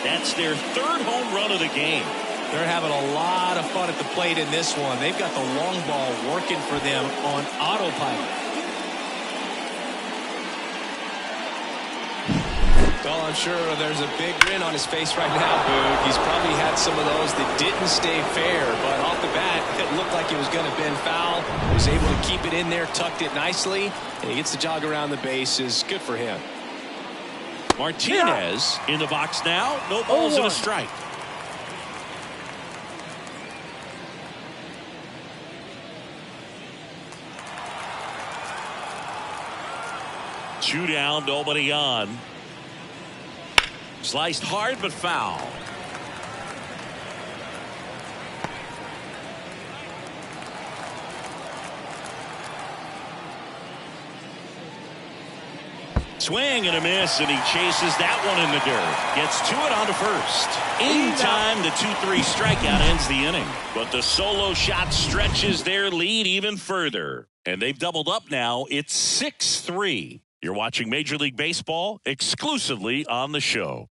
That's their third home run of the game. They're having a lot of fun at the plate in this one. They've got the long ball working for them on autopilot. Well, I'm sure there's a big grin on his face right now, Boog. He's probably had some of those that didn't stay fair, but off the bat, it looked like it was going to bend foul. He was able to keep it in there, tucked it nicely, and he gets the jog around the bases. Good for him. Martinez in the box now. No balls and a strike. Two down, nobody on. Sliced hard but foul. Swing and a miss, and he chases that one in the dirt. Gets to it on to first. In time, the 2-3 strikeout ends the inning. But the solo shot stretches their lead even further. And they've doubled up now. It's 6-3. You're watching Major League Baseball exclusively on the show.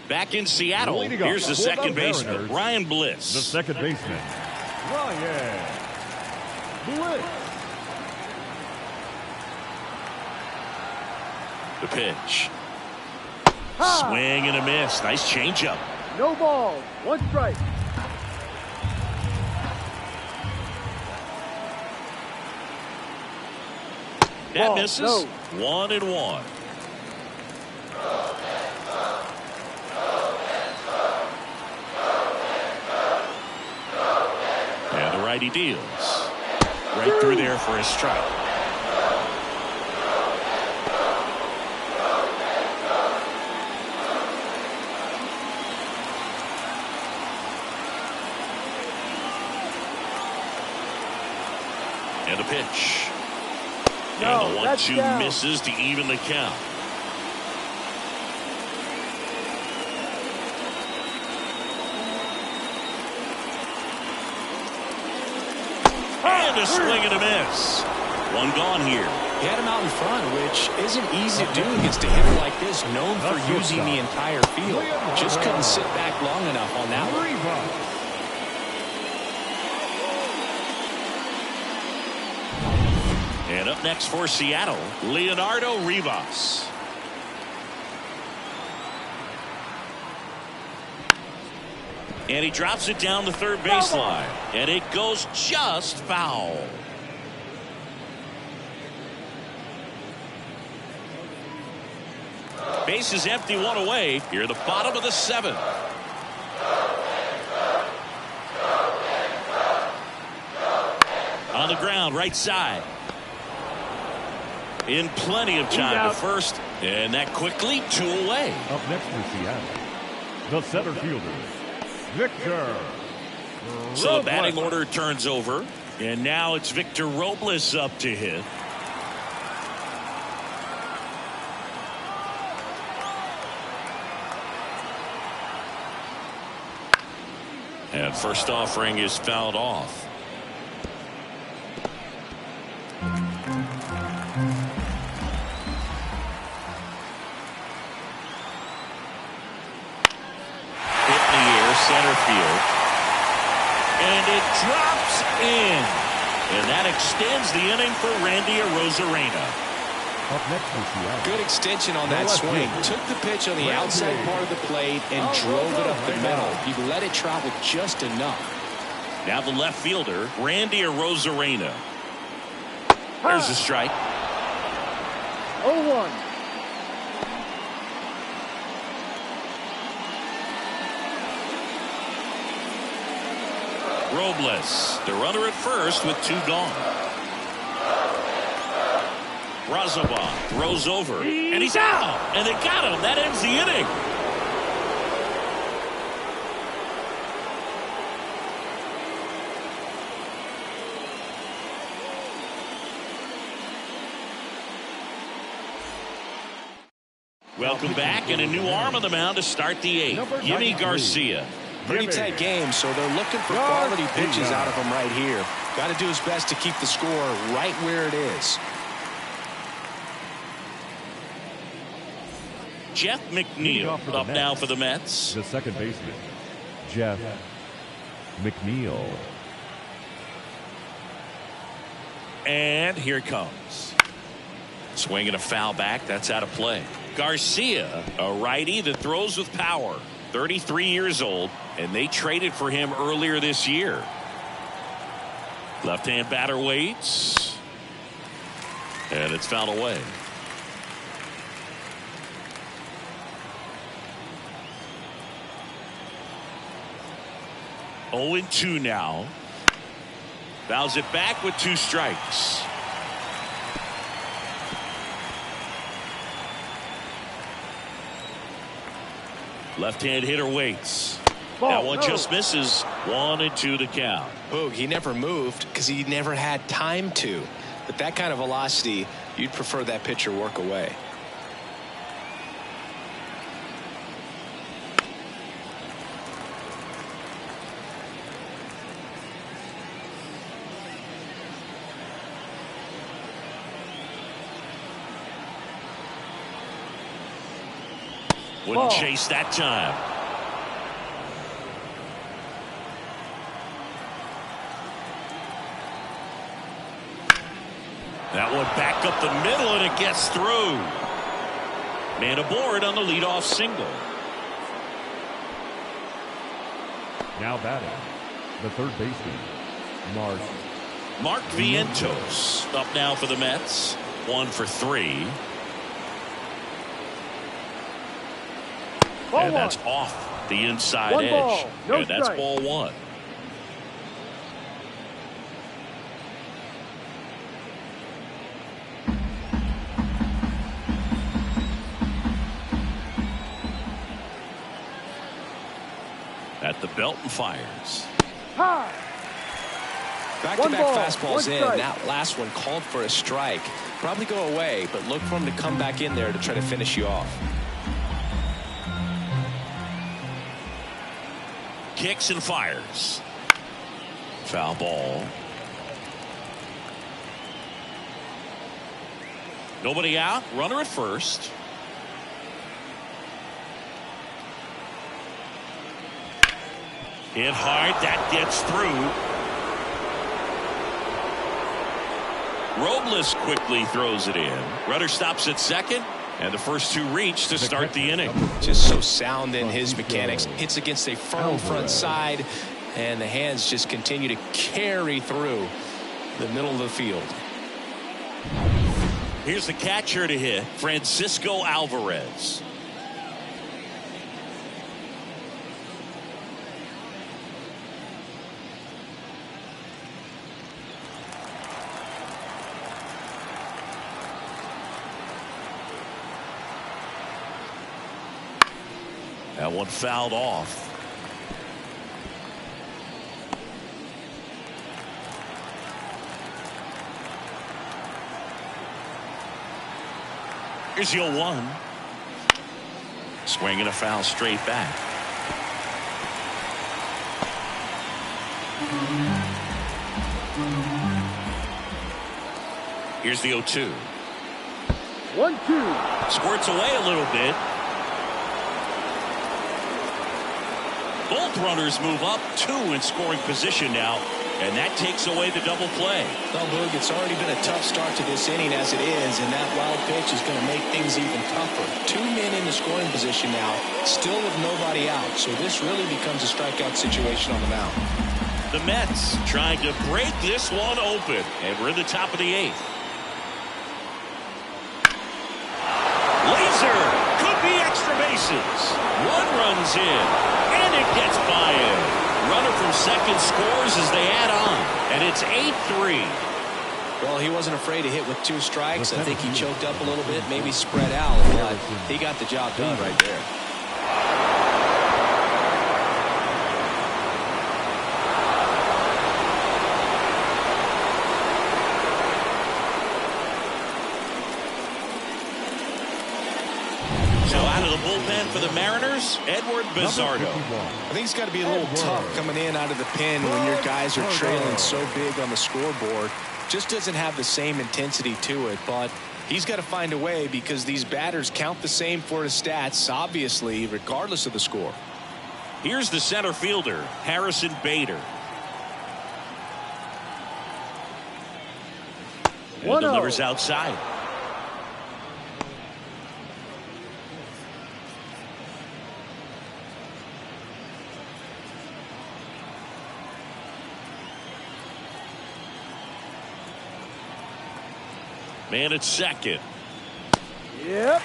Back in Seattle, here's the second baseman, Ryan Bliss. The second baseman, Ryan Bliss. The pitch. Swing and a miss. Nice changeup. No ball. One strike. That misses. No. 1-1. And the righty deals. Right through there for a strike. And a pitch. No, and the 1-2 misses to even the count. And a swing and a miss. One gone here. He had him out in front, which isn't easy to do against a hitter like this, known for using the entire field. Just couldn't sit back long enough on that one. And up next for Seattle, Leonardo Rivas. And he drops it down the third baseline. And it goes just foul. Base is empty, one away. Here at the bottom of the seventh. On the ground, right side. In plenty of time to first. And that quickly, 2 away. Up next for Seattle, the center fielder, Victor. So the batting order turns over. And now it's Victor Robles up to hit. And first offering is fouled off. Center field, and it drops in, and that extends the inning for Randy Arozarena. Up next for Seattle. Good extension on that swing. Took the pitch on the outside part of the plate and drove it up the middle. He let it travel just enough. Now the left fielder, Randy Arozarena. There's a strike. 0-1. Robles, the runner at first with 2 gone. Razabon throws over, and he's out, and they got him. That ends the inning. Welcome back, and a new arm on the mound to start the eighth. Jimmy Garcia. Pretty tight game, so they're looking for quality pitches out of him right here. Got to do his best to keep the score right where it is. Jeff McNeil up now for the Mets. The second baseman, Jeff McNeil. And here it comes. Swinging a foul back. That's out of play. Garcia, a righty that throws with power. 33 years old, and they traded for him earlier this year. Left-hand batter waits. And it's fouled away. Oh and 2 now. Fouls it back with 2 strikes. Left-hand hitter waits. That one just misses. 1-2 the count. Oh, he never moved because he never had time to. With that kind of velocity, you'd prefer that pitcher work away. Wouldn't chase that time. That one back up the middle, and it gets through. Man aboard on the leadoff single. Now batting, the third baseman, Mark Vientos up now for the Mets. 1 for 3. And that's off the inside edge. And that's ball 1. At the belt and fires. Back-to-back fastballs in. That last one called for a strike. Probably go away, but look for him to come back in there to try to finish you off. Kicks and fires. Foul ball. Nobody out. Runner at first. Hit hard. That gets through. Robles quickly throws it in. Runner stops at second. And the first 2 reach to start the inning. Just so sound in his mechanics. Hits against a firm front side, and the hands just continue to carry through the middle of the field. Here's the catcher to hit, Francisco Alvarez. That one fouled off. Here's the 0-1. Swinging a foul straight back. Here's the 0-2. 1-2. Squirts away a little bit. Both runners move up 2 in scoring position now, and that takes away the double play. Well, Boog, it's already been a tough start to this inning as it is, and that wild pitch is going to make things even tougher. 2 men in the scoring position now, still with nobody out, so this really becomes a strikeout situation on the mound. The Mets trying to break this one open, and we're in the top of the 8th. Laser could be extra bases. 1 runs in. And it gets by him. Runner from second scores as they add on. And it's 8-3. Well, he wasn't afraid to hit with 2 strikes. I think he choked up a little bit, maybe spread out, but he got the job done right there. for the Mariners, Edward Bizardo. I think it's got to be a little tough coming in out of the pen when your guys are trailing so big on the scoreboard. Just doesn't have the same intensity to it, but he's got to find a way because these batters count the same for his stats, obviously, regardless of the score. Here's the center fielder, Harrison Bader. And delivers outside. Man at second. Yep.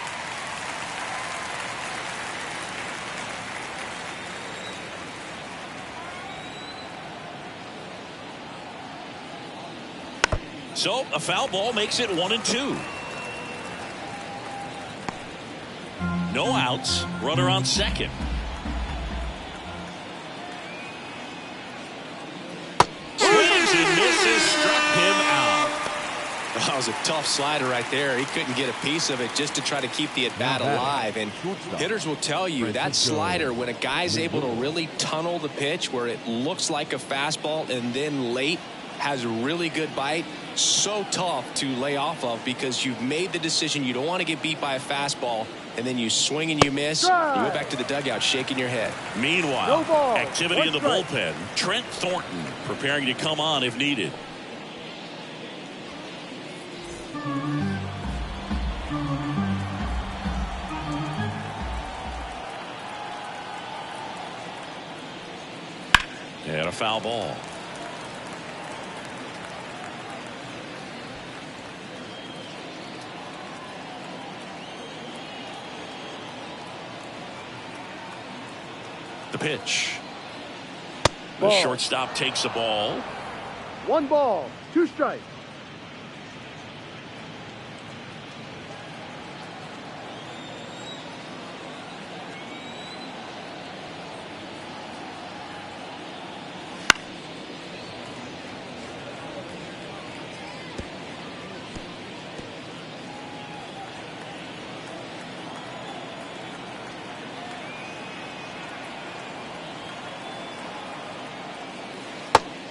So a foul ball makes it 1-2. No outs. Runner on second. Swings and misses. Struck him out. That was a tough slider right there. He couldn't get a piece of it just to try to keep the at-bat alive. And hitters will tell you that slider, when a guy's able to really tunnel the pitch where it looks like a fastball and then late has a really good bite, so tough to lay off of because you've made the decision you don't want to get beat by a fastball, and then you swing and you miss. You go back to the dugout shaking your head. Meanwhile, activity in the bullpen. Trent Thornton preparing to come on if needed. And a foul ball. The pitch. The shortstop takes the ball. 1 ball, 2 strikes.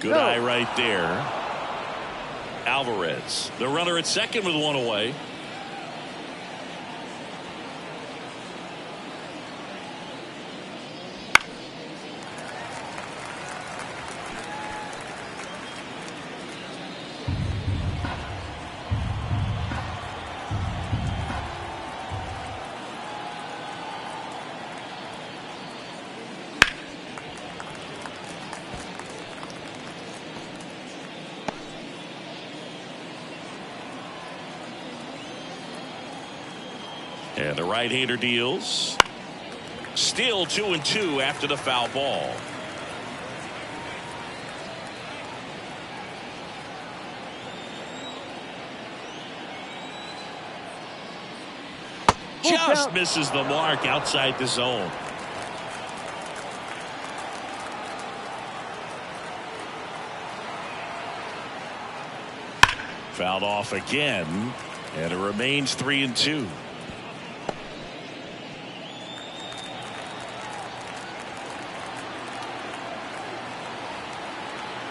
Good eye right there. Alvarez, the runner at second with 1 away. And the right-hander deals. Still 2-2 after the foul ball. Just misses the mark outside the zone. Fouled off again, and it remains 3-2.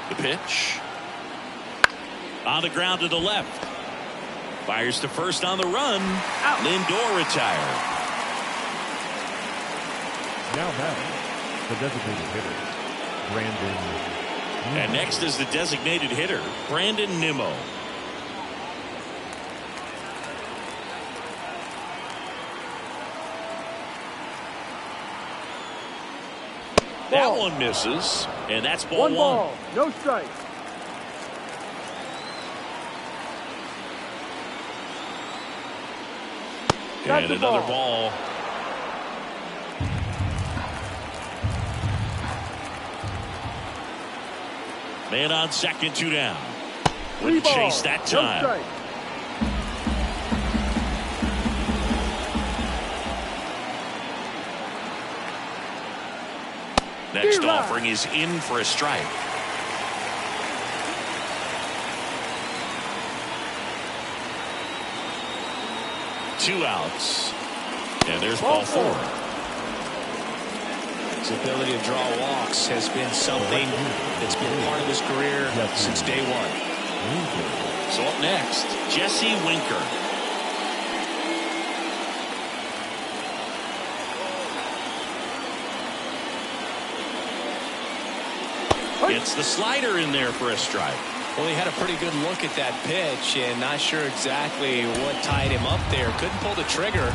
The pitch. On the ground to the left. Fires to first on the run. Out. Lindor retired. Now batting, the designated hitter, Brandon. And next is the designated hitter, Brandon Nimmo. That one misses, and that's ball 1 ball, no strikes. And another ball. Man on second, 2 down. Wouldn't chase that time. No Next offering is in for a strike. Two outs. And there's ball 4. his ability to draw walks has been something that's been part of his career since day one. So up next, Jesse Winker. Gets the slider in there for a strike. Well, he had a pretty good look at that pitch and not sure exactly what tied him up there. Couldn't pull the trigger.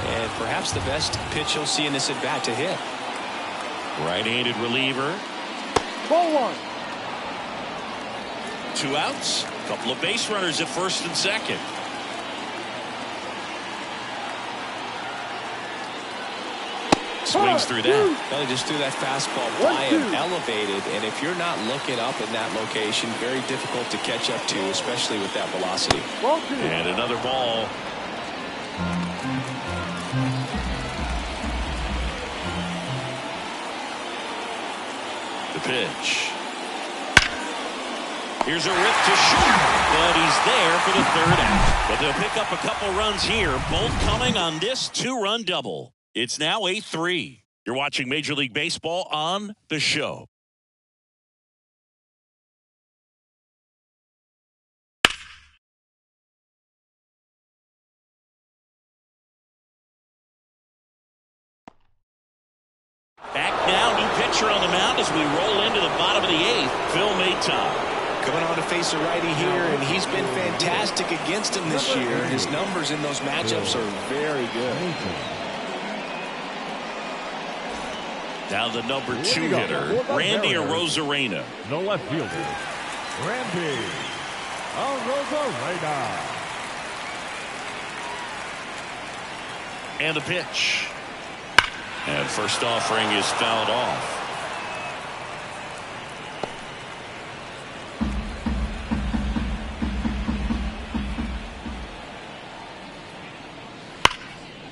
And perhaps the best pitch he'll see in this at bat to hit. Right-handed reliever. Ball one. 2 outs. Couple of base runners at first and second. Swings through that. Well, he just threw that fastball by him, elevated, and if you're not looking up in that location, very difficult to catch up to, especially with that velocity. And another ball. The pitch. Here's a rip to short, but he's there for the 3rd out. But they'll pick up a couple runs here, both coming on this 2-run double. It's now 8-3. You're watching Major League Baseball on The Show. Back now, new pitcher on the mound as we roll into the bottom of the 8th, Phil Mayton. Coming on to face a righty here, and he's been fantastic against him this year. His numbers in those matchups are very good. Now the number 2 hitter, Randy Arozarena. The left fielder, Randy Arozarena. And the pitch. And first offering is fouled off.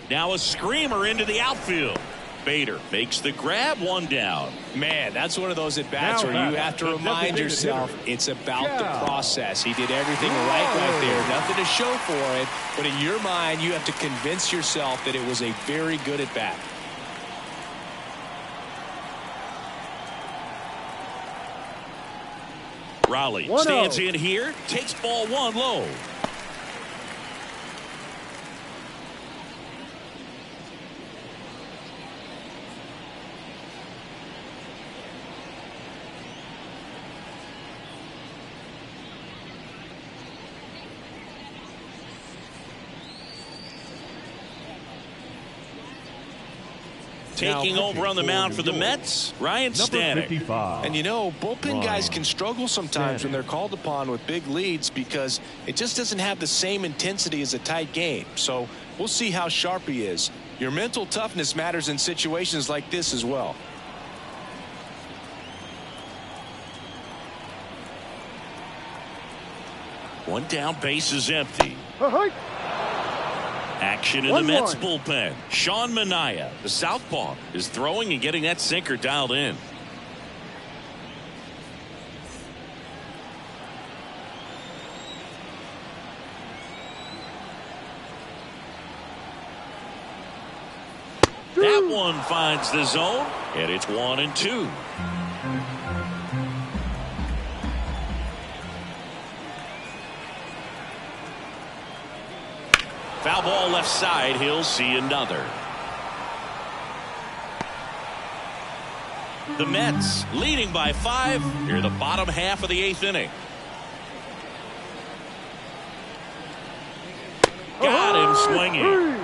Now a screamer into the outfield. Bader makes the grab, 1 down. Man, that's one of those at-bats where you have to remind yourself it's about the process. He did everything right there. Nothing to show for it, but in your mind, you have to convince yourself that it was a very good at-bat. Raleigh stands in here, takes ball 1 low. Taking over on the mound for the Mets, Ryan Stanek. 55. And you know, bullpen guys can struggle sometimes when they're called upon with big leads because it just doesn't have the same intensity as a tight game. So we'll see how sharp he is. Your mental toughness matters in situations like this as well. One down, base is empty. Action in the Mets bullpen. Sean Manaea, the southpaw, is throwing and getting that sinker dialed in. That one finds the zone, and it's 1-2. Foul ball left side. He'll see another. The Mets leading by 5 near the bottom half of the 8th inning. Got him swinging.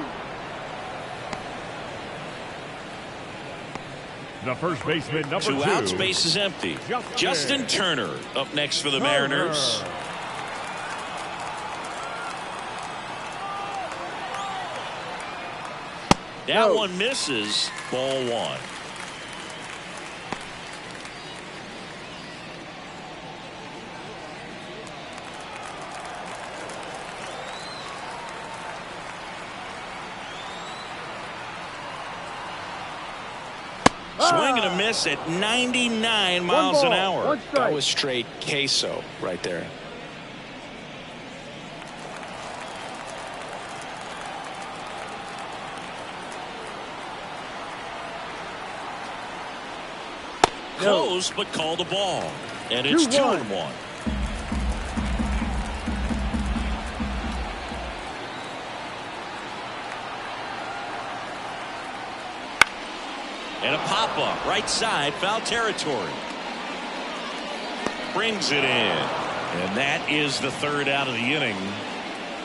The first baseman, number 2. 2 outs, base is empty. Justin Turner up next for the Mariners. That one misses. Ball 1. Swing and a miss at 99 miles an hour. That was straight queso right there. close, but called the ball. And it's 2-1. And a pop-up, right side, foul territory. Brings it in. And that is the third out of the inning.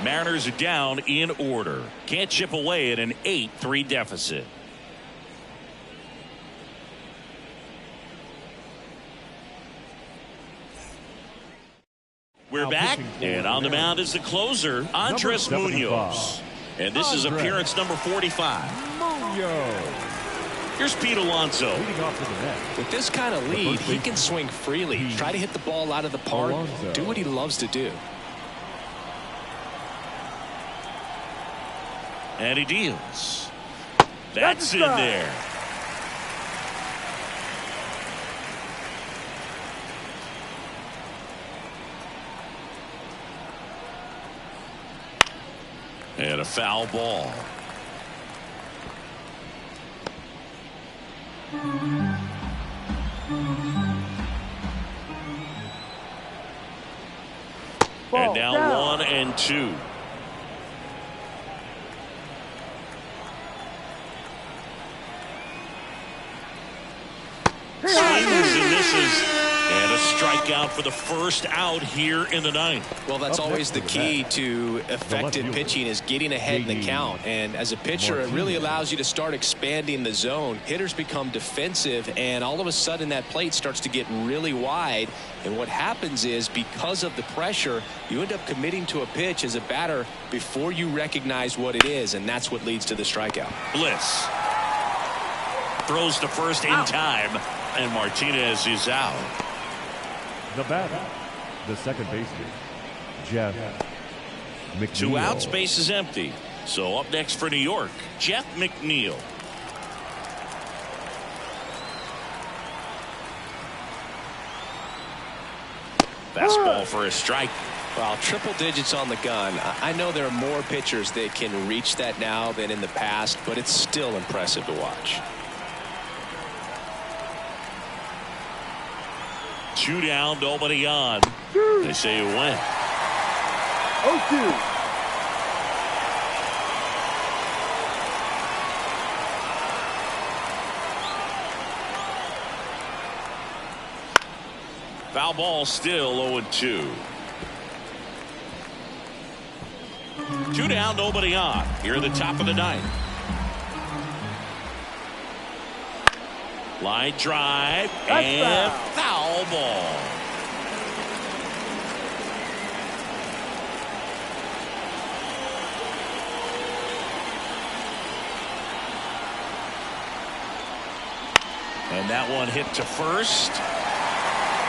Mariners are down in order. Can't chip away at an 8-3 deficit. We're back, and on the mound is the closer, Andres Munoz. And this is appearance number 45. Munoz. Here's Pete Alonso. With this kind of lead, he can swing freely. Try to hit the ball out of the park. Do what he loves to do. And he deals. That's in there. And a foul ball. And now 1-2. Swings and misses. And a strikeout for the first out here in the ninth. Well, that's always the key to effective pitching, is getting ahead in the count. And as a pitcher, it really allows you to start expanding the zone. Hitters become defensive, and all of a sudden that plate starts to get really wide. And what happens is, because of the pressure, you end up committing to a pitch as a batter before you recognize what it is, and that's what leads to the strikeout. Bliss throws to first in time, and Martinez is out. The batter, the second baseman, Jeff McNeil. 2 outs, base is empty. So up next for New York, Jeff McNeil. Fastball for a strike. Well, triple digits on the gun. I know there are more pitchers that can reach that now than in the past, but it's still impressive to watch. 2 down, nobody on. They say it went. 0-2. Foul ball, still 0-2. 2 down, nobody on. Here at the top of the ninth. Line drive and foul ball. And that one hit to first.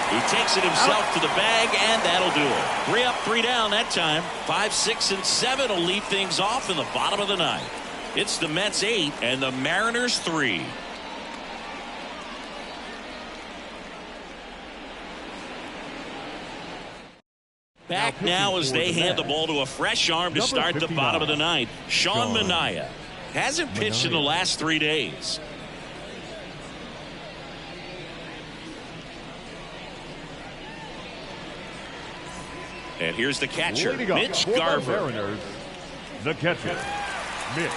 He takes it himself to the bag, and that'll do it. 3 up, 3 down that time. 5, 6, and 7 will lead things off in the bottom of the ninth. It's the Mets 8 and the Mariners 3. Back now as they hand the ball to a fresh arm to start the bottom of the ninth. Sean Manaea hasn't pitched in the last 3 days. And here's the catcher, Mitch Garver. Mariners, the catcher, Mitch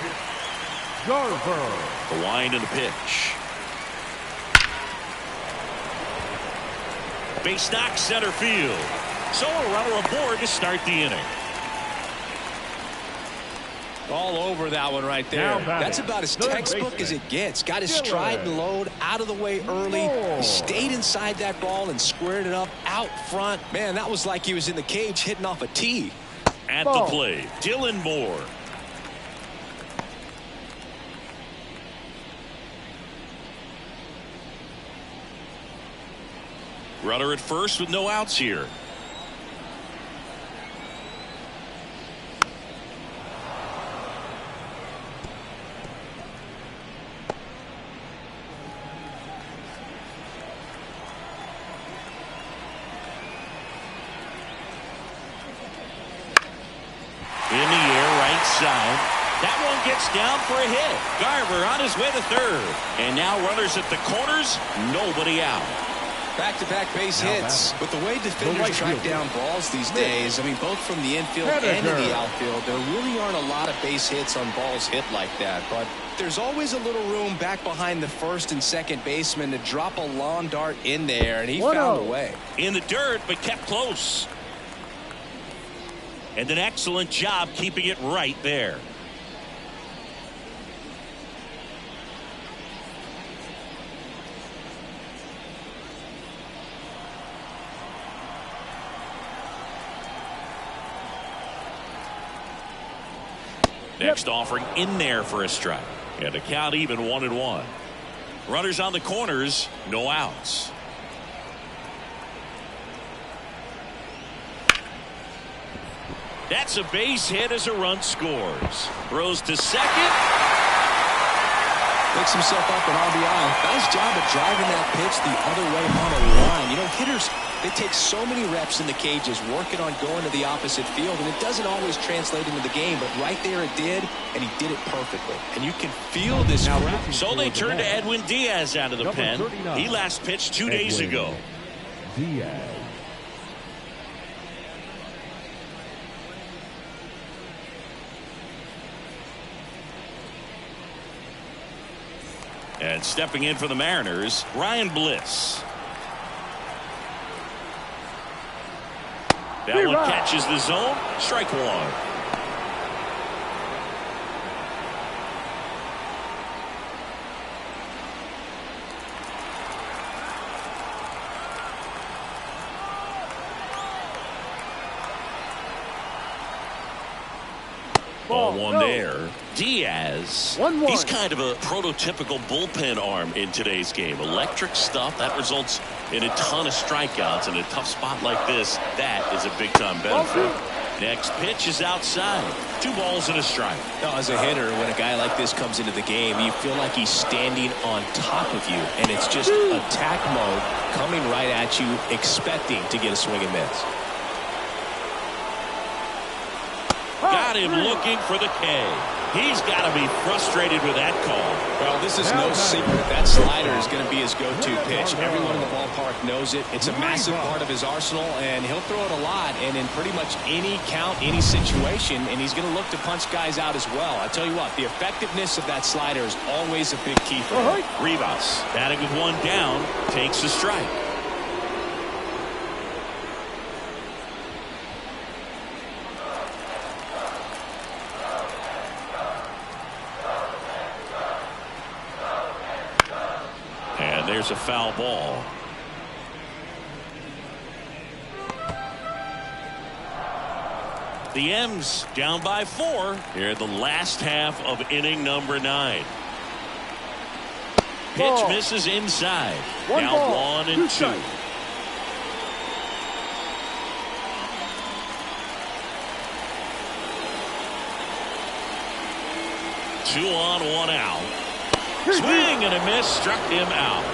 Garver. The wind and the pitch. Base knock, center field. So a runner aboard to start the inning. All over that one right there. That's about as textbook as it gets. Got his stride and load out of the way early. He stayed inside that ball and squared it up out front. Man, that was like he was in the cage hitting off a tee. At the plate, Dylan Moore. Runner at first with no outs here. one gets down for a hit. Garver on his way to third. And now runners at the corners, nobody out. Back-to-back base hits. With the way defenders track down balls these days, I mean, both from the infield and in the outfield, there really aren't a lot of base hits on balls hit like that. But there's always a little room back behind the first and second baseman to drop a lawn dart in there, and he found a way. In the dirt, but kept close. And an excellent job keeping it right there. Next offering in there for a strike. And the count even 1-1. Runners on the corners, no outs. That's a base hit as a run scores. Throws to second. Picks himself up an RBI. Nice job of driving that pitch the other way on a line. You know, hitters, they take so many reps in the cages working on going to the opposite field, and it doesn't always translate into the game, but right there it did, and he did it perfectly. And you can feel this crowd. So they turn to Edwin Diaz out of the pen. He last pitched 2 days ago. Diaz. And stepping in for the Mariners, Ryan Bliss. That one catches the zone. Strike one. Ball one there. Diaz, he's kind of a prototypical bullpen arm in today's game. Electric stuff that results in a ton of strikeouts in a tough spot like this. That is a big-time benefit. Next pitch is outside. 2 balls and a strike. Now, as a hitter, when a guy like this comes into the game, you feel like he's standing on top of you, and it's just attack mode coming right at you, expecting to get a swing and miss. Got him looking for the K. He's got to be frustrated with that call. Well, this is no secret. That slider is going to be his go-to pitch. Everyone in the ballpark knows it. It's a massive part of his arsenal, and he'll throw it a lot and in pretty much any count, any situation, and he's going to look to punch guys out as well. I tell you what, the effectiveness of that slider is always a big key for him. Rivas, batting with one down, takes a strike. There's a foul ball. The M's down by 4 here in the last half of inning number 9. Pitch misses inside. Now 1-2. 2 on, 1 out. Swing and a miss, struck him out.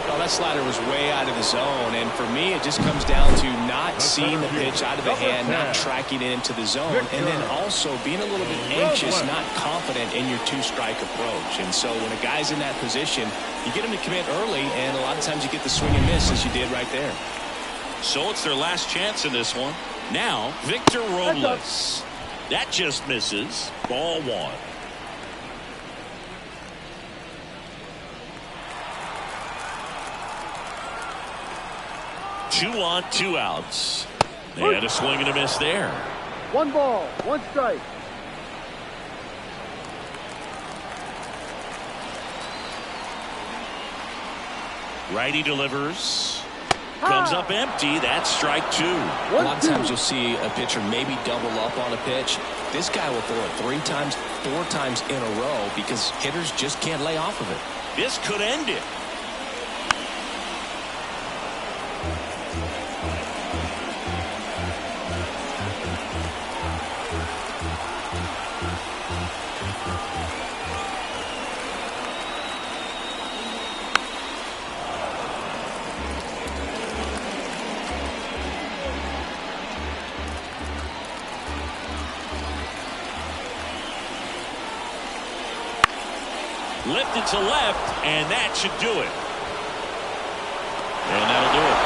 Well, that slider was way out of the zone, and for me, it just comes down to not seeing the pitch out of the hand, not tracking it into the zone, and then also being a little bit anxious, not confident in your 2-strike approach. And so when a guy's in that position, you get him to commit early, and a lot of times you get the swing and miss as you did right there. So it's their last chance in this one. Now, Victor Robles. That just misses. Ball 1. 2 on, 2 outs. And a swing and a miss there. 1 ball, 1 strike. Righty delivers. Comes up empty. That's strike 2. A lot of times you'll see a pitcher maybe double up on a pitch. This guy will throw it 3 times, 4 times in a row because hitters just can't lay off of it. This could end it. Lifted to left, and that should do it. And that'll do it.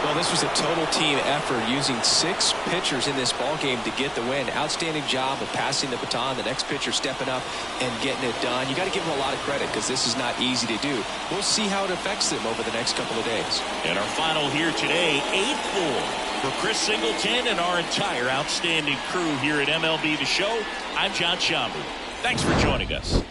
Well, this was a total team effort, using 6 pitchers in this ball game to get the win. Outstanding job of passing the baton. The next pitcher stepping up and getting it done. You got to give them a lot of credit because this is not easy to do. We'll see how it affects them over the next couple of days. And our final here today, 8-4 for Chris Singleton and our entire outstanding crew here at MLB The Show. I'm John Schaumburg. Thanks for joining us.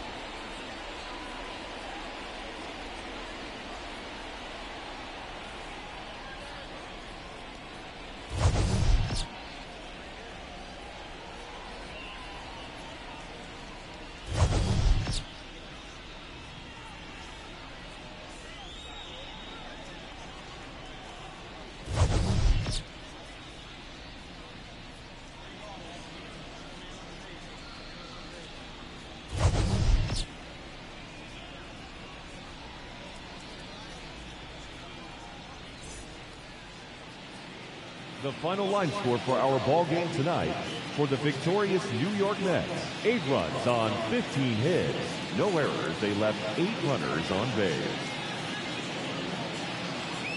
The final line score for our ball game tonight: for the victorious New York Mets, 8 runs on 15 hits. No errors. They left 8 runners on base.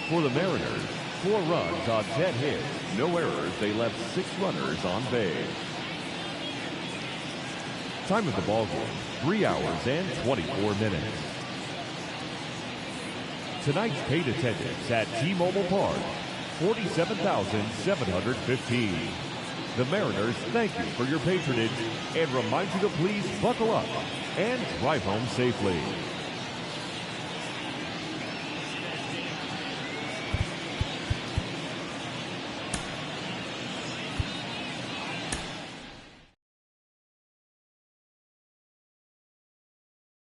For the Mariners, 4 runs on 10 hits. No errors. They left 6 runners on base. Time of the ball game, 3 hours and 24 minutes. Tonight's paid attendance at T-Mobile Park, 47,715. The Mariners thank you for your patronage and remind you to please buckle up and drive home safely.